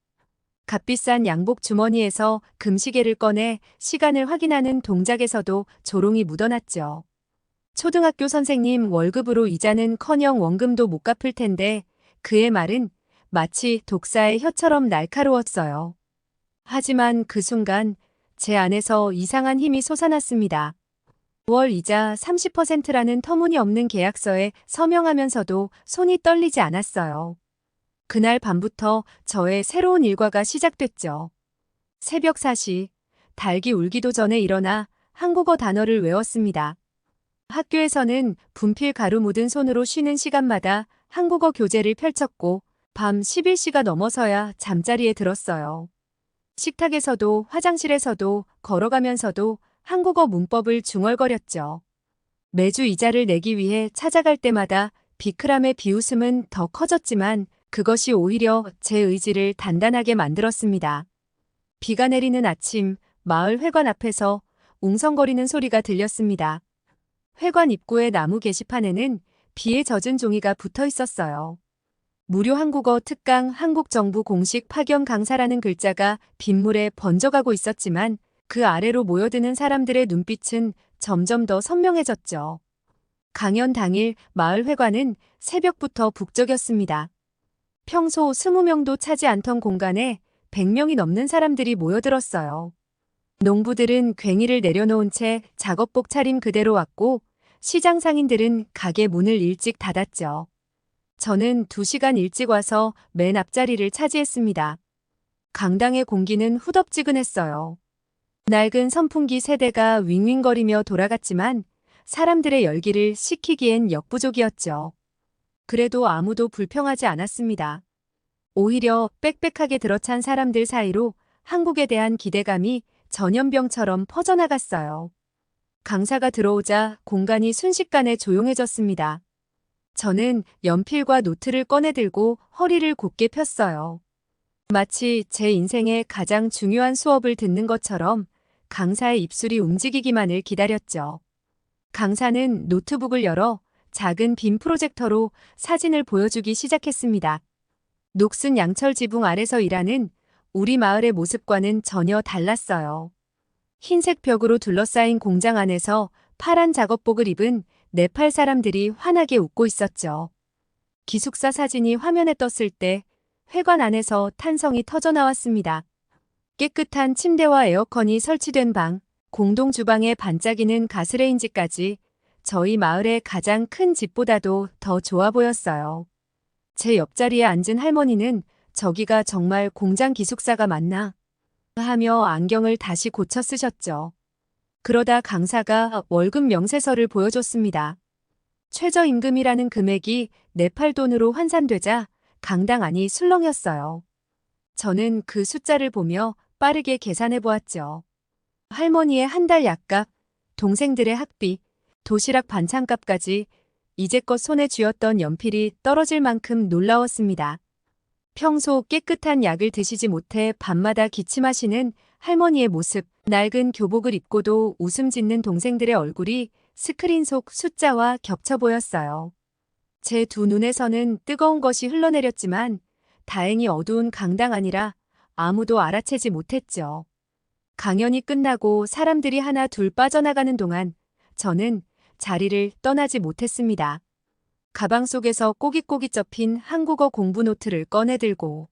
S1: 값비싼 양복 주머니에서 금시계를 꺼내 시간을 확인하는 동작에서도 조롱이 묻어났죠. 초등학교 선생님 월급으로 이자는커녕 원금도 못 갚을 텐데 그의 말은 마치 독사의 혀처럼 날카로웠어요. 하지만 그 순간 제 안에서 이상한 힘이 솟아났습니다. 월 이자 30%라는 터무니없는 계약서에 서명하면서도 손이 떨리지 않았어요. 그날 밤부터 저의 새로운 일과가 시작됐죠. 새벽 4시, 닭이 울기도 전에 일어나 한국어 단어를 외웠습니다. 학교에서는 분필 가루 묻은 손으로 쉬는 시간마다 한국어 교재를 펼쳤고 밤 11시가 넘어서야 잠자리에 들었어요. 식탁에서도 화장실에서도 걸어가면서도 한국어 문법을 중얼거렸죠. 매주 이자를 내기 위해 찾아갈 때마다 비크람의 비웃음은 더 커졌지만 그것이 오히려 제 의지를 단단하게 만들었습니다. 비가 내리는 아침, 마을 회관 앞에서 웅성거리는 소리가 들렸습니다. 회관 입구의 나무 게시판에는 비에 젖은 종이가 붙어 있었어요. 무료 한국어 특강 한국 정부 공식 파견 강사라는 글자가 빗물에 번져가고 있었지만 그 아래로 모여드는 사람들의 눈빛은 점점 더 선명해졌죠. 강연 당일 마을 회관은 새벽부터 북적였습니다. 평소 20명도 차지 않던 공간에 100명이 넘는 사람들이 모여들었어요. 농부들은 괭이를 내려놓은 채 작업복 차림 그대로 왔고 시장 상인들은 가게 문을 일찍 닫았죠. 저는 2시간 일찍 와서 맨 앞자리를 차지했습니다. 강당의 공기는 후덥지근했어요. 낡은 선풍기 세대가 윙윙거리며 돌아갔지만 사람들의 열기를 식히기엔 역부족이었죠. 그래도 아무도 불평하지 않았습니다. 오히려 빽빽하게 들어찬 사람들 사이로 한국에 대한 기대감이 전염병처럼 퍼져나갔어요. 강사가 들어오자 공간이 순식간에 조용해졌습니다. 저는 연필과 노트를 꺼내들고 허리를 곧게 폈어요. 마치 제 인생의 가장 중요한 수업을 듣는 것처럼 강사의 입술이 움직이기만을 기다렸죠. 강사는 노트북을 열어 작은 빔 프로젝터로 사진을 보여주기 시작했습니다. 녹슨 양철 지붕 아래서 일하는 우리 마을의 모습과는 전혀 달랐어요. 흰색 벽으로 둘러싸인 공장 안에서 파란 작업복을 입은 네팔 사람들이 환하게 웃고 있었죠. 기숙사 사진이 화면에 떴을 때 회관 안에서 탄성이 터져나왔습니다. 깨끗한 침대와 에어컨이 설치된 방, 공동 주방에 반짝이는 가스레인지까지 저희 마을의 가장 큰 집보다도 더 좋아 보였어요. 제 옆자리에 앉은 할머니는 저기가 정말 공장 기숙사가 맞나? 하며 안경을 다시 고쳐 쓰셨죠. 그러다 강사가 월급 명세서를 보여줬습니다. 최저임금이라는 금액이 네팔 돈으로 환산되자 강당 안이 술렁였어요. 저는 그 숫자를 보며 빠르게 계산해 보았죠. 할머니의 한 달 약값, 동생들의 학비, 도시락 반찬값까지 이제껏 손에 쥐었던 연필이 떨어질 만큼 놀라웠습니다. 평소 깨끗한 약을 드시지 못해 밤마다 기침하시는 할머니의 모습, 낡은 교복을 입고도 웃음 짓는 동생들의 얼굴이 스크린 속 숫자와 겹쳐 보였어요. 제 두 눈에서는 뜨거운 것이 흘러내렸지만 다행히 어두운 강당 아니라 아무도 알아채지 못했죠. 강연이 끝나고 사람들이 하나 둘 빠져나가는 동안 저는 자리를 떠나지 못했습니다. 가방 속에서 꼬깃꼬깃 접힌 한국어 공부 노트를 꺼내들고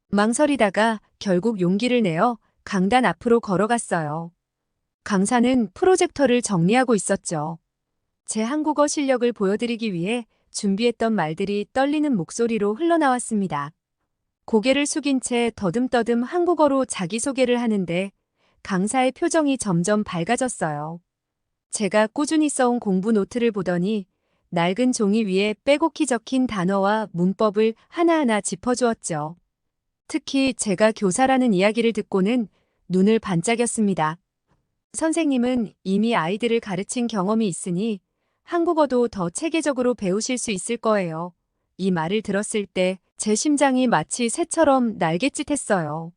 S1: 망설이다가 결국 용기를 내어 강단 앞으로 걸어갔어요. 강사는 프로젝터를 정리하고 있었죠. 제 한국어 실력을 보여드리기 위해 준비했던 말들이 떨리는 목소리로 흘러나왔습니다. 고개를 숙인 채 더듬더듬 한국어로 자기소개를 하는데 강사의 표정이 점점 밝아졌어요. 제가 꾸준히 써온 공부 노트를 보더니 낡은 종이 위에 빼곡히 적힌 단어와 문법을 하나하나 짚어주었죠. 특히 제가 교사라는 이야기를 듣고는 눈을 반짝였습니다. 선생님은 이미 아이들을 가르친 경험이 있으니 한국어도 더 체계적으로 배우실 수 있을 거예요. 이 말을 들었을 때 제 심장이 마치 새처럼 날갯짓했어요.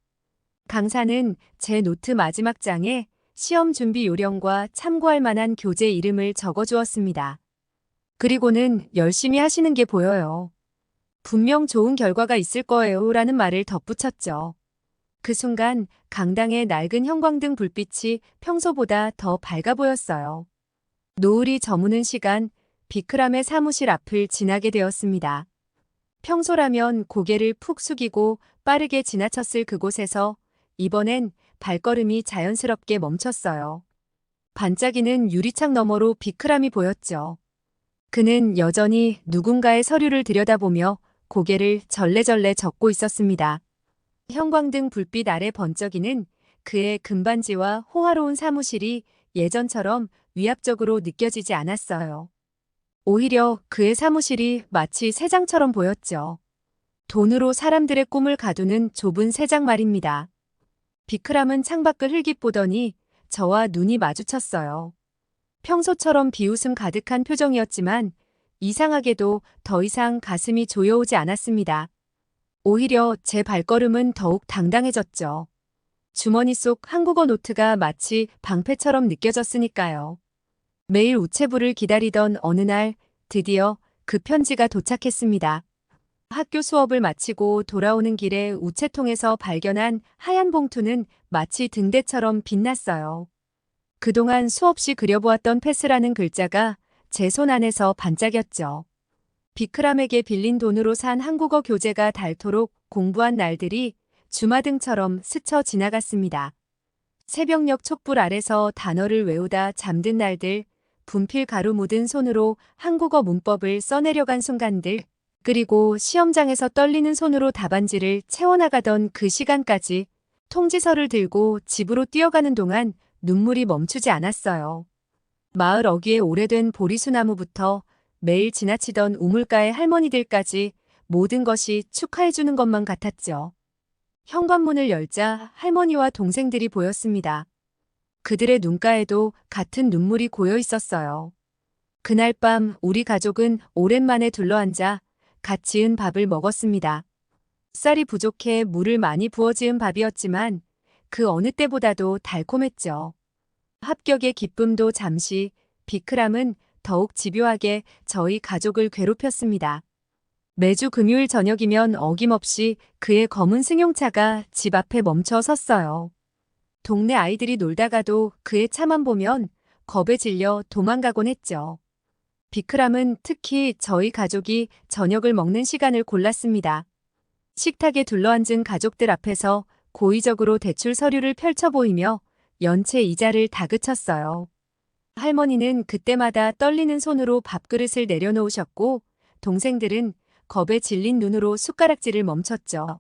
S1: 강사는 제 노트 마지막 장에 시험 준비 요령과 참고할 만한 교재 이름을 적어주었습니다. 그리고는 열심히 하시는 게 보여요. 분명 좋은 결과가 있을 거예요 라는 말을 덧붙였죠. 그 순간 강당의 낡은 형광등 불빛이 평소보다 더 밝아 보였어요. 노을이 저무는 시간, 비크람의 사무실 앞을 지나게 되었습니다. 평소라면 고개를 푹 숙이고 빠르게 지나쳤을 그곳에서 이번엔 발걸음이 자연스럽게 멈췄어요. 반짝이는 유리창 너머로 비크람이 보였죠. 그는 여전히 누군가의 서류를 들여다보며 고개를 절레절레 젓고 있었습니다. 형광등 불빛 아래 번쩍이는 그의 금반지와 호화로운 사무실이 예전처럼 위압적으로 느껴지지 않았어요. 오히려 그의 사무실이 마치 새장처럼 보였죠. 돈으로 사람들의 꿈을 가두는 좁은 새장 말입니다. 비크람은 창밖을 흘깃 보더니 저와 눈이 마주쳤어요. 평소처럼 비웃음 가득한 표정이었지만 이상하게도 더 이상 가슴이 조여오지 않았습니다. 오히려 제 발걸음은 더욱 당당해졌죠. 주머니 속 한국어 노트가 마치 방패처럼 느껴졌으니까요. 매일 우체부를 기다리던 어느 날 드디어 그 편지가 도착했습니다. 학교 수업을 마치고 돌아오는 길에 우체통에서 발견한 하얀 봉투는 마치 등대처럼 빛났어요. 그동안 수없이 그려보았던 패스라는 글자가 제 손 안에서 반짝였죠. 비크람에게 빌린 돈으로 산 한국어 교재가 닳도록 공부한 날들이 주마등처럼 스쳐 지나갔습니다. 새벽녘 촛불 아래서 단어를 외우다 잠든 날들, 분필 가루 묻은 손으로 한국어 문법을 써내려간 순간들, 그리고 시험장에서 떨리는 손으로 답안지를 채워나가던 그 시간까지 통지서를 들고 집으로 뛰어가는 동안 눈물이 멈추지 않았어요. 마을 어귀에 오래된 보리수나무부터 매일 지나치던 우물가의 할머니들까지 모든 것이 축하해주는 것만 같았죠. 현관문을 열자 할머니와 동생들이 보였습니다. 그들의 눈가에도 같은 눈물이 고여 있었어요. 그날 밤 우리 가족은 오랜만에 둘러앉아 갓 지은 밥을 먹었습니다. 쌀이 부족해 물을 많이 부어 지은 밥이었지만 그 어느 때보다도 달콤했죠. 합격의 기쁨도 잠시, 비크람은 더욱 집요하게 저희 가족을 괴롭혔습니다. 매주 금요일 저녁이면 어김없이 그의 검은 승용차가 집 앞에 멈춰 섰어요. 동네 아이들이 놀다가도 그의 차만 보면 겁에 질려 도망가곤 했죠. 비크람은 특히 저희 가족이 저녁을 먹는 시간을 골랐습니다. 식탁에 둘러앉은 가족들 앞에서 고의적으로 대출 서류를 펼쳐 보이며 연체 이자를 다그쳤어요. 할머니는 그때마다 떨리는 손으로 밥그릇을 내려놓으셨고 동생들은 겁에 질린 눈으로 숟가락질을 멈췄죠.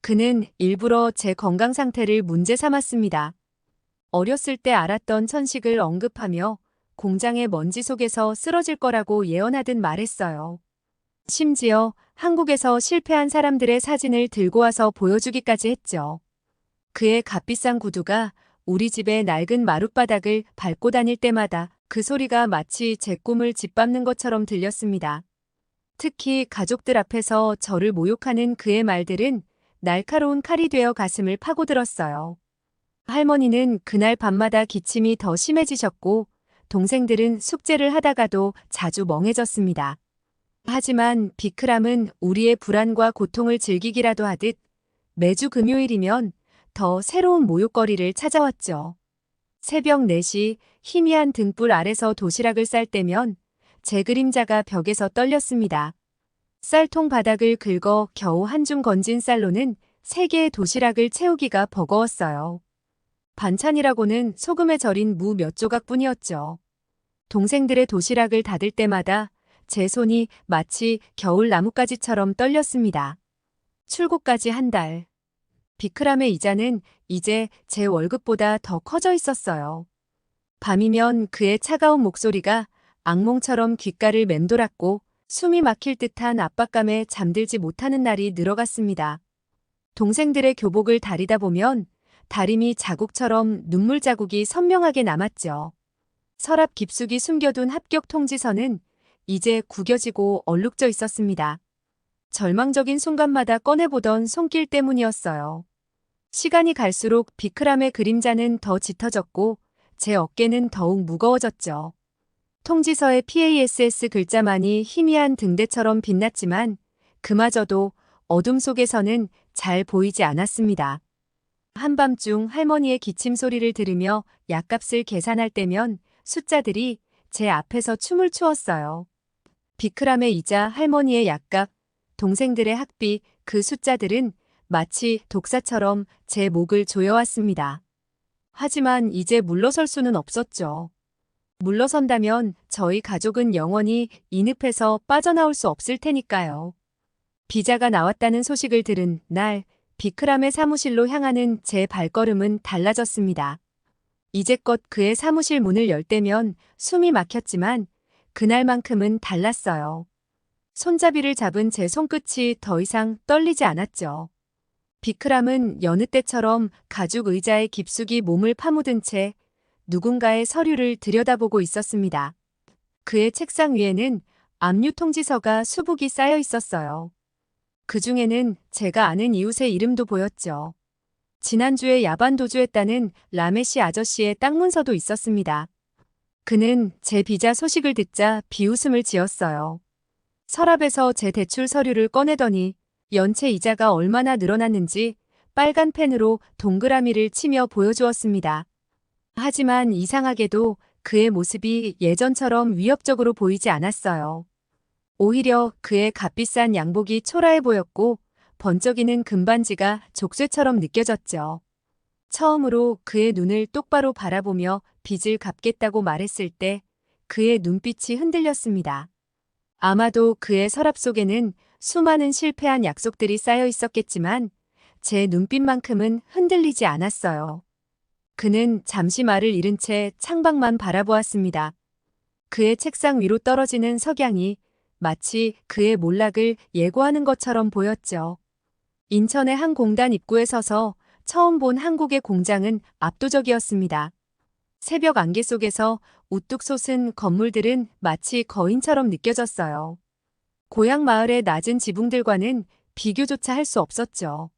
S1: 그는 일부러 제 건강 상태를 문제 삼았습니다. 어렸을 때 알았던 천식을 언급하며 공장의 먼지 속에서 쓰러질 거라고 예언하듯 말했어요. 심지어 한국에서 실패한 사람들의 사진을 들고 와서 보여주기까지 했죠. 그의 값비싼 구두가 우리 집의 낡은 마룻바닥을 밟고 다닐 때마다 그 소리가 마치 제 꿈을 짓밟는 것처럼 들렸습니다. 특히 가족들 앞에서 저를 모욕하는 그의 말들은 날카로운 칼이 되어 가슴을 파고들었어요. 할머니는 그날 밤마다 기침이 더 심해지셨고 동생들은 숙제를 하다가도 자주 멍해졌습니다. 하지만 비크람은 우리의 불안과 고통을 즐기기라도 하듯 매주 금요일이면 더 새로운 모욕거리를 찾아왔죠. 새벽 4시 희미한 등불 아래서 도시락을 쌀 때면 제 그림자가 벽에서 떨렸습니다. 쌀통 바닥을 긁어 겨우 한 줌 건진 쌀로는 3개의 도시락을 채우기가 버거웠어요. 반찬이라고는 소금에 절인 무 몇 조각뿐이었죠. 동생들의 도시락을 닫을 때마다 제 손이 마치 겨울 나뭇가지처럼 떨렸습니다. 출고까지 한 달. 비크람의 이자는 이제 제 월급보다 더 커져 있었어요. 밤이면 그의 차가운 목소리가 악몽처럼 귓가를 맴돌았고 숨이 막힐 듯한 압박감에 잠들지 못하는 날이 늘어갔습니다. 동생들의 교복을 다리다 보면 다리미 자국처럼 눈물 자국이 선명하게 남았죠. 서랍 깊숙이 숨겨둔 합격 통지서는 이제 구겨지고 얼룩져 있었습니다. 절망적인 순간마다 꺼내보던 손길 때문이었어요. 시간이 갈수록 비크람의 그림자는 더 짙어졌고 제 어깨는 더욱 무거워졌죠. 통지서의 PASS 글자만이 희미한 등대처럼 빛났지만 그마저도 어둠 속에서는 잘 보이지 않았습니다. 한밤중 할머니의 기침 소리를 들으며 약값을 계산할 때면 숫자들이 제 앞에서 춤을 추었어요. 비크람의 이자, 할머니의 약값, 동생들의 학비, 그 숫자들은 마치 독사처럼 제 목을 조여왔습니다. 하지만 이제 물러설 수는 없었죠. 물러선다면 저희 가족은 영원히 이 늪에서 빠져나올 수 없을 테니까요. 비자가 나왔다는 소식을 들은 날, 비크람의 사무실로 향하는 제 발걸음은 달라졌습니다. 이제껏 그의 사무실 문을 열 때면 숨이 막혔지만 그날만큼은 달랐어요. 손잡이를 잡은 제 손끝이 더 이상 떨리지 않았죠. 비크람은 여느 때처럼 가죽 의자에 깊숙이 몸을 파묻은 채 누군가의 서류를 들여다보고 있었습니다. 그의 책상 위에는 압류 통지서가 수북이 쌓여 있었어요. 그 중에는 제가 아는 이웃의 이름도 보였죠. 지난주에 야반 도주했다는 라메시 아저씨의 땅 문서도 있었습니다. 그는 제 비자 소식을 듣자 비웃음을 지었어요. 서랍에서 제 대출 서류를 꺼내더니 연체 이자가 얼마나 늘어났는지 빨간 펜으로 동그라미를 치며 보여주었습니다. 하지만 이상하게도 그의 모습이 예전처럼 위협적으로 보이지 않았어요. 오히려 그의 값비싼 양복이 초라해 보였고 번쩍이는 금반지가 족쇄처럼 느껴졌죠. 처음으로 그의 눈을 똑바로 바라보며 빚을 갚겠다고 말했을 때 그의 눈빛이 흔들렸습니다. 아마도 그의 서랍 속에는 수많은 실패한 약속들이 쌓여 있었겠지만 제 눈빛만큼은 흔들리지 않았어요. 그는 잠시 말을 잃은 채 창밖만 바라보았습니다. 그의 책상 위로 떨어지는 석양이 마치 그의 몰락을 예고하는 것처럼 보였죠. 인천의 한 공단 입구에 서서 처음 본 한국의 공장은 압도적이었습니다. 새벽 안개 속에서 우뚝 솟은 건물들은 마치 거인처럼 느껴졌어요. 고향 마을의 낮은 지붕들과는 비교조차 할 수 없었죠.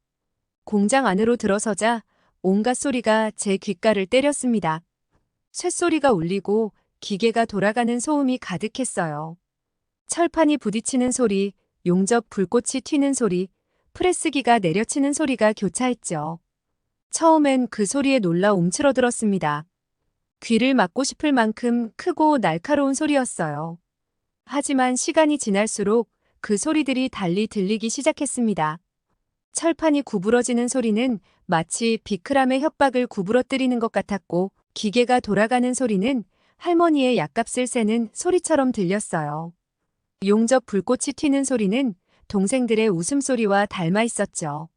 S1: 공장 안으로 들어서자 온갖 소리가 제 귓가를 때렸습니다. 쇳소리가 울리고 기계가 돌아가는 소음이 가득했어요. 철판이 부딪히는 소리, 용접 불꽃이 튀는 소리, 프레스기가 내려치는 소리가 교차했죠. 처음엔 그 소리에 놀라 움츠러들었습니다. 귀를 막고 싶을 만큼 크고 날카로운 소리였어요. 하지만 시간이 지날수록 그 소리들이 달리 들리기 시작했습니다. 철판이 구부러지는 소리는 마치 비크람의 협박을 구부러뜨리는 것 같았고 기계가 돌아가는 소리는 할머니의 약값을 세는 소리처럼 들렸어요. 용접 불꽃이 튀는 소리는 동생들의 웃음소리와 닮아 있었죠.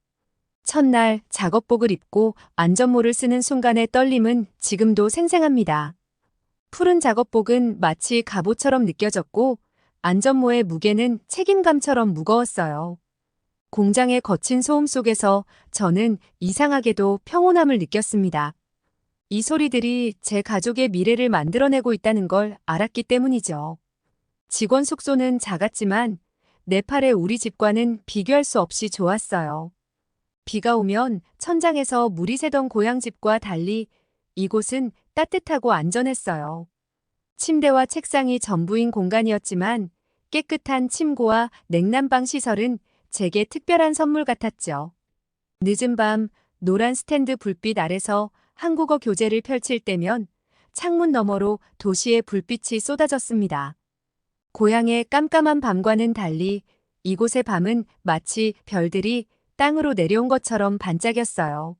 S1: 첫날 작업복을 입고 안전모를 쓰는 순간의 떨림은 지금도 생생합니다. 푸른 작업복은 마치 갑옷처럼 느껴졌고 안전모의 무게는 책임감처럼 무거웠어요. 공장의 거친 소음 속에서 저는 이상하게도 평온함을 느꼈습니다. 이 소리들이 제 가족의 미래를 만들어내고 있다는 걸 알았기 때문이죠. 직원 숙소는 작았지만 네팔의 우리 집과는 비교할 수 없이 좋았어요. 비가 오면 천장에서 물이 새던 고향집과 달리 이곳은 따뜻하고 안전했어요. 침대와 책상이 전부인 공간이었지만 깨끗한 침구와 냉난방 시설은 제게 특별한 선물 같았죠. 늦은 밤 노란 스탠드 불빛 아래서 한국어 교재를 펼칠 때면 창문 너머로 도시의 불빛이 쏟아졌습니다. 고향의 깜깜한 밤과는 달리 이곳의 밤은 마치 별들이 땅으로 내려온 것처럼 반짝였어요.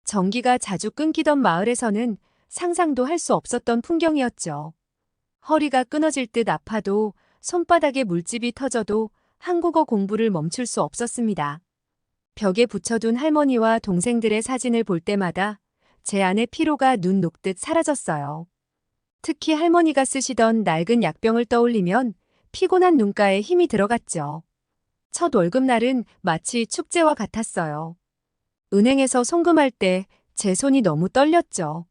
S1: 전기가 자주 끊기던 마을에서는 상상도 할 수 없었던 풍경이었죠. 허리가 끊어질 듯 아파도 손바닥에 물집이 터져도 한국어 공부를 멈출 수 없었습니다. 벽에 붙여둔 할머니와 동생들의 사진을 볼 때마다 제 안의 피로가 눈 녹듯 사라졌어요. 특히 할머니가 쓰시던 낡은 약병을 떠올리면 피곤한 눈가에 힘이 들어갔죠. 첫 월급날은 마치 축제와 같았어요. 은행에서 송금할 때 제 손이 너무 떨렸죠.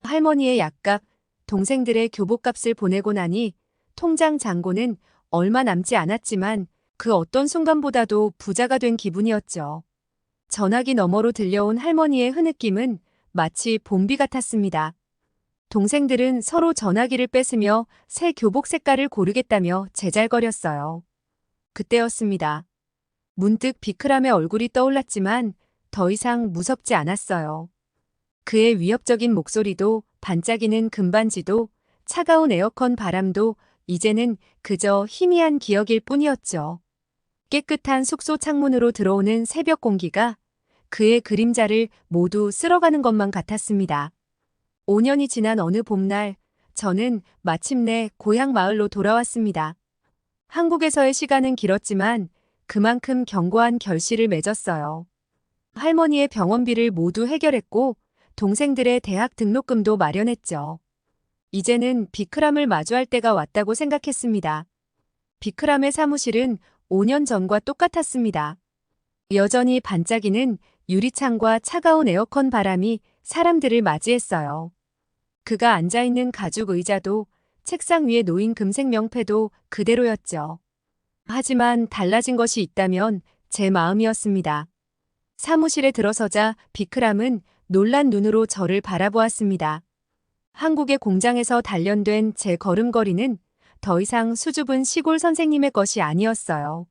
S1: 할머니의 약값, 동생들의 교복값을 보내고 나니 통장 잔고는 얼마 남지 않았지만 그 어떤 순간보다도 부자가 된 기분이었죠. 전화기 너머로 들려온 할머니의 흐느낌은 마치 봄비 같았습니다. 동생들은 서로 전화기를 뺏으며 새 교복 색깔을 고르겠다며 제잘거렸어요. 그때였습니다. 문득 비크람의 얼굴이 떠올랐지만 더 이상 무섭지 않았어요. 그의 위협적인 목소리도 반짝이는 금반지도 차가운 에어컨 바람도 이제는 그저 희미한 기억일 뿐이었죠. 깨끗한 숙소 창문으로 들어오는 새벽 공기가 그의 그림자를 모두 쓸어가는 것만 같았습니다. 5년이 지난 어느 봄날 저는 마침내 고향 마을로 돌아왔습니다. 한국에서의 시간은 길었지만 그만큼 견고한 결실을 맺었어요. 할머니의 병원비를 모두 해결했고 동생들의 대학 등록금도 마련했죠. 이제는 비크람을 마주할 때가 왔다고 생각했습니다. 비크람의 사무실은 5년 전과 똑같았습니다. 여전히 반짝이는 유리창과 차가운 에어컨 바람이 사람들을 맞이했어요. 그가 앉아있는 가죽 의자도 책상 위에 놓인 금색 명패도 그대로였죠. 하지만 달라진 것이 있다면 제 마음이었습니다. 사무실에 들어서자 비크람은 놀란 눈으로 저를 바라보았습니다. 한국의 공장에서 단련된 제 걸음걸이는 더 이상 수줍은 시골 선생님의 것이 아니었어요.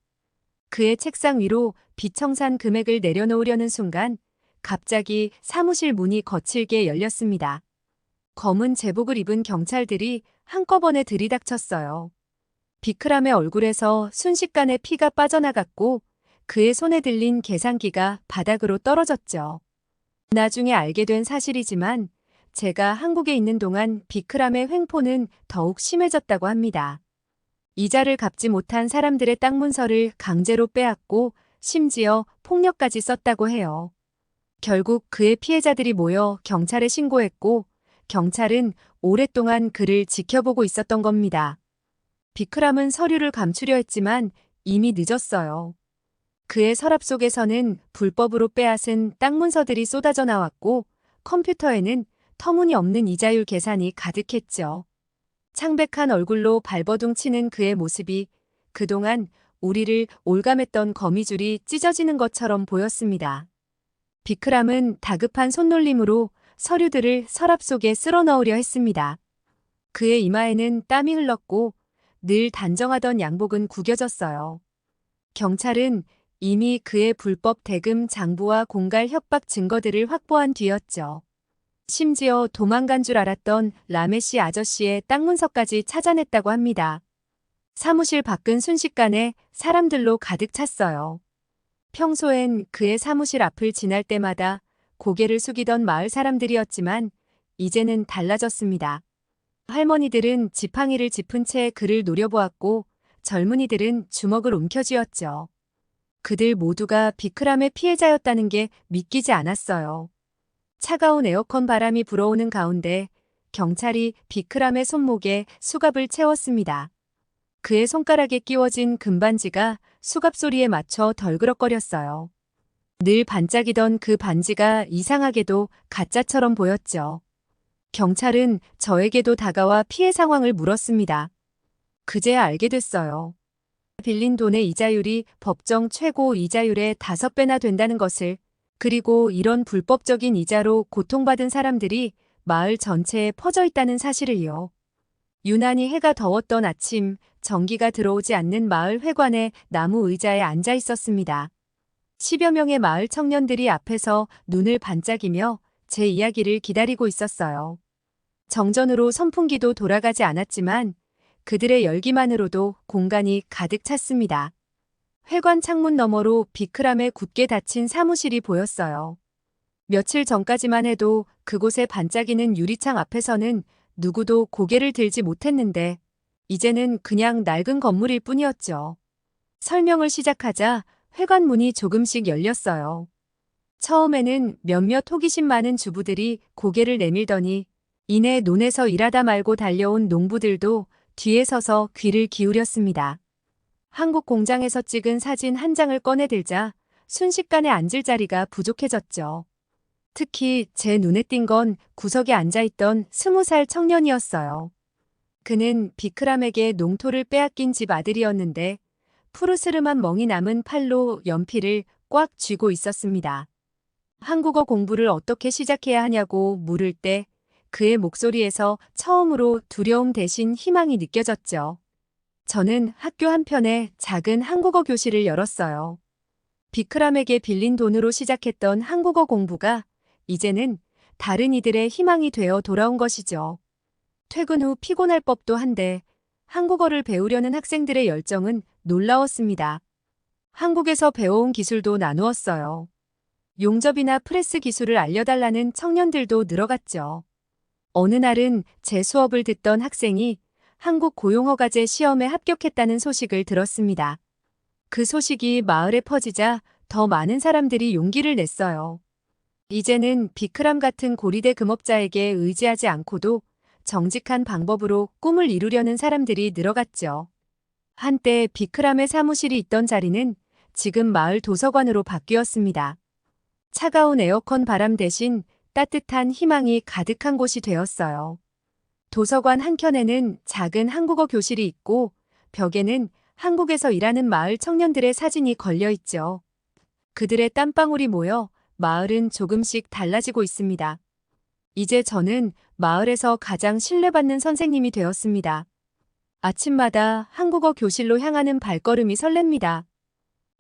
S1: 그의 책상 위로 비청산 금액을 내려놓으려는 순간 갑자기 사무실 문이 거칠게 열렸습니다. 검은 제복을 입은 경찰들이 한꺼번에 들이닥쳤어요. 비크람의 얼굴에서 순식간에 피가 빠져나갔고 그의 손에 들린 계산기가 바닥으로 떨어졌죠. 나중에 알게 된 사실이지만 제가 한국에 있는 동안 비크람의 횡포는 더욱 심해졌다고 합니다. 이자를 갚지 못한 사람들의 땅 문서를 강제로 빼앗고 심지어 폭력까지 썼다고 해요. 결국 그의 피해자들이 모여 경찰에 신고했고 경찰은 오랫동안 그를 지켜보고 있었던 겁니다. 비크람은 서류를 감추려 했지만 이미 늦었어요. 그의 서랍 속에서는 불법으로 빼앗은 땅 문서들이 쏟아져 나왔고 컴퓨터에는 터무니없는 이자율 계산이 가득했죠. 창백한 얼굴로 발버둥 치는 그의 모습이 그동안 우리를 올감했던 거미줄이 찢어지는 것처럼 보였습니다. 비크람은 다급한 손놀림으로 서류들을 서랍 속에 쓸어 넣으려 했습니다. 그의 이마에는 땀이 흘렀고 늘 단정하던 양복은 구겨졌어요. 경찰은 이미 그의 불법 대금 장부와 공갈 협박 증거들을 확보한 뒤였죠. 심지어 도망간 줄 알았던 라메시 아저씨의 땅 문서까지 찾아냈다고 합니다. 사무실 밖은 순식간에 사람들로 가득 찼어요. 평소엔 그의 사무실 앞을 지날 때마다 고개를 숙이던 마을 사람들이었지만 이제는 달라졌습니다. 할머니들은 지팡이를 짚은 채 그를 노려보았고 젊은이들은 주먹을 움켜쥐었죠. 그들 모두가 비크람의 피해자였다는 게 믿기지 않았어요. 차가운 에어컨 바람이 불어오는 가운데 경찰이 비크람의 손목에 수갑을 채웠습니다. 그의 손가락에 끼워진 금반지가 수갑 소리에 맞춰 덜그럭거렸어요. 늘 반짝이던 그 반지가 이상하게도 가짜처럼 보였죠. 경찰은 저에게도 다가와 피해 상황을 물었습니다. 그제야 알게 됐어요. 빌린 돈의 이자율이 법정 최고 이자율의 5배나 된다는 것을, 그리고 이런 불법적인 이자로 고통받은 사람들이 마을 전체에 퍼져 있다는 사실을요. 유난히 해가 더웠던 아침, 전기가 들어오지 않는 마을 회관의 나무 의자에 앉아 있었습니다. 10여 명의 마을 청년들이 앞에서 눈을 반짝이며 제 이야기를 기다리고 있었어요. 정전으로 선풍기도 돌아가지 않았지만 그들의 열기만으로도 공간이 가득 찼습니다. 회관 창문 너머로 비크람의 굳게 닫힌 사무실이 보였어요. 며칠 전까지만 해도 그곳에 반짝이는 유리창 앞에서는 누구도 고개를 들지 못했는데 이제는 그냥 낡은 건물일 뿐이었죠. 설명을 시작하자 회관 문이 조금씩 열렸어요. 처음에는 몇몇 호기심 많은 주부들이 고개를 내밀더니 이내 논에서 일하다 말고 달려온 농부들도 뒤에 서서 귀를 기울였습니다. 한국 공장에서 찍은 사진 한 장을 꺼내들자 순식간에 앉을 자리가 부족해졌죠. 특히 제 눈에 띈 건 구석에 앉아있던 20살 청년이었어요. 그는 비크람에게 농토를 빼앗긴 집 아들이었는데 푸르스름한 멍이 남은 팔로 연필을 꽉 쥐고 있었습니다. 한국어 공부를 어떻게 시작해야 하냐고 물을 때 그의 목소리에서 처음으로 두려움 대신 희망이 느껴졌죠. 저는 학교 한편에 작은 한국어 교실을 열었어요. 비크람에게 빌린 돈으로 시작했던 한국어 공부가 이제는 다른 이들의 희망이 되어 돌아온 것이죠. 퇴근 후 피곤할 법도 한데 한국어를 배우려는 학생들의 열정은 놀라웠습니다. 한국에서 배워온 기술도 나누었어요. 용접이나 프레스 기술을 알려달라는 청년들도 늘어갔죠. 어느 날은 제 수업을 듣던 학생이 한국 고용허가제 시험에 합격했다는 소식을 들었습니다. 그 소식이 마을에 퍼지자 더 많은 사람들이 용기를 냈어요. 이제는 비크람 같은 고리대 금업자에게 의지하지 않고도 정직한 방법으로 꿈을 이루려는 사람들이 늘어갔죠. 한때 비크람의 사무실이 있던 자리는 지금 마을 도서관으로 바뀌었습니다. 차가운 에어컨 바람 대신 따뜻한 희망이 가득한 곳이 되었어요. 도서관 한켠에는 작은 한국어 교실이 있고 벽에는 한국에서 일하는 마을 청년들의 사진이 걸려 있죠. 그들의 땀방울이 모여 마을은 조금씩 달라지고 있습니다. 이제 저는 마을에서 가장 신뢰받는 선생님이 되었습니다. 아침마다 한국어 교실로 향하는 발걸음이 설렙니다.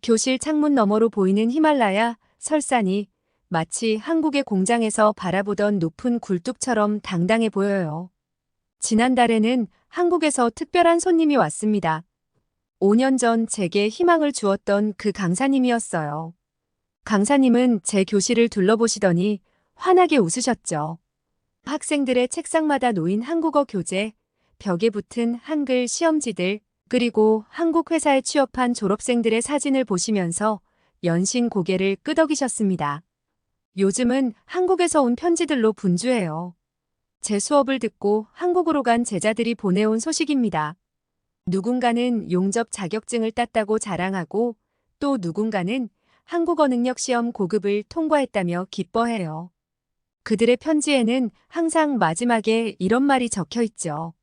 S1: 교실 창문 너머로 보이는 히말라야, 설산이 마치 한국의 공장에서 바라보던 높은 굴뚝처럼 당당해 보여요. 지난달에는 한국에서 특별한 손님이 왔습니다. 5년 전 제게 희망을 주었던 그 강사님이었어요. 강사님은 제 교실을 둘러보시더니 환하게 웃으셨죠. 학생들의 책상마다 놓인 한국어 교재, 벽에 붙은 한글 시험지들, 그리고 한국 회사에 취업한 졸업생들의 사진을 보시면서 연신 고개를 끄덕이셨습니다. 요즘은 한국에서 온 편지들로 분주해요. 제 수업을 듣고 한국으로 간 제자들이 보내온 소식입니다. 누군가는 용접 자격증을 땄다고 자랑하고 또 누군가는 한국어 능력 시험 고급을 통과했다며 기뻐해요. 그들의 편지에는 항상 마지막에 이런 말이 적혀 있죠.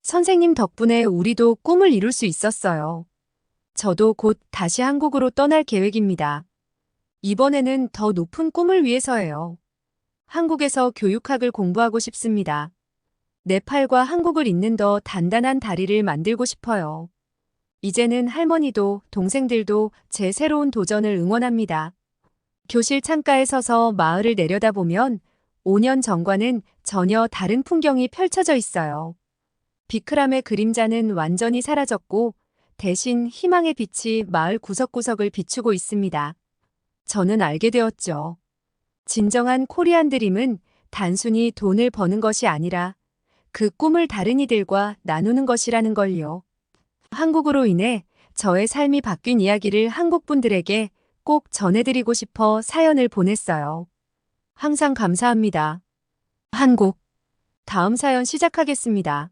S1: 선생님 덕분에 우리도 꿈을 이룰 수 있었어요. 저도 곧 다시 한국으로 떠날 계획입니다. 이번에는 더 높은 꿈을 위해서예요. 한국에서 교육학을 공부하고 싶습니다. 네팔과 한국을 잇는 더 단단한 다리를 만들고 싶어요. 이제는 할머니도 동생들도 제 새로운 도전을 응원합니다. 교실 창가에 서서 마을을 내려다보면 5년 전과는 전혀 다른 풍경이 펼쳐져 있어요. 비크람의 그림자는 완전히 사라졌고 대신 희망의 빛이 마을 구석구석을 비추고 있습니다. 저는 알게 되었죠. 진정한 코리안 드림은 단순히 돈을 버는 것이 아니라 그 꿈을 다른 이들과 나누는 것이라는 걸요. 한국으로 인해 저의 삶이 바뀐 이야기를 한국 분들에게 꼭 전해드리고 싶어 사연을 보냈어요. 항상 감사합니다. 한국. 다음 사연 시작하겠습니다.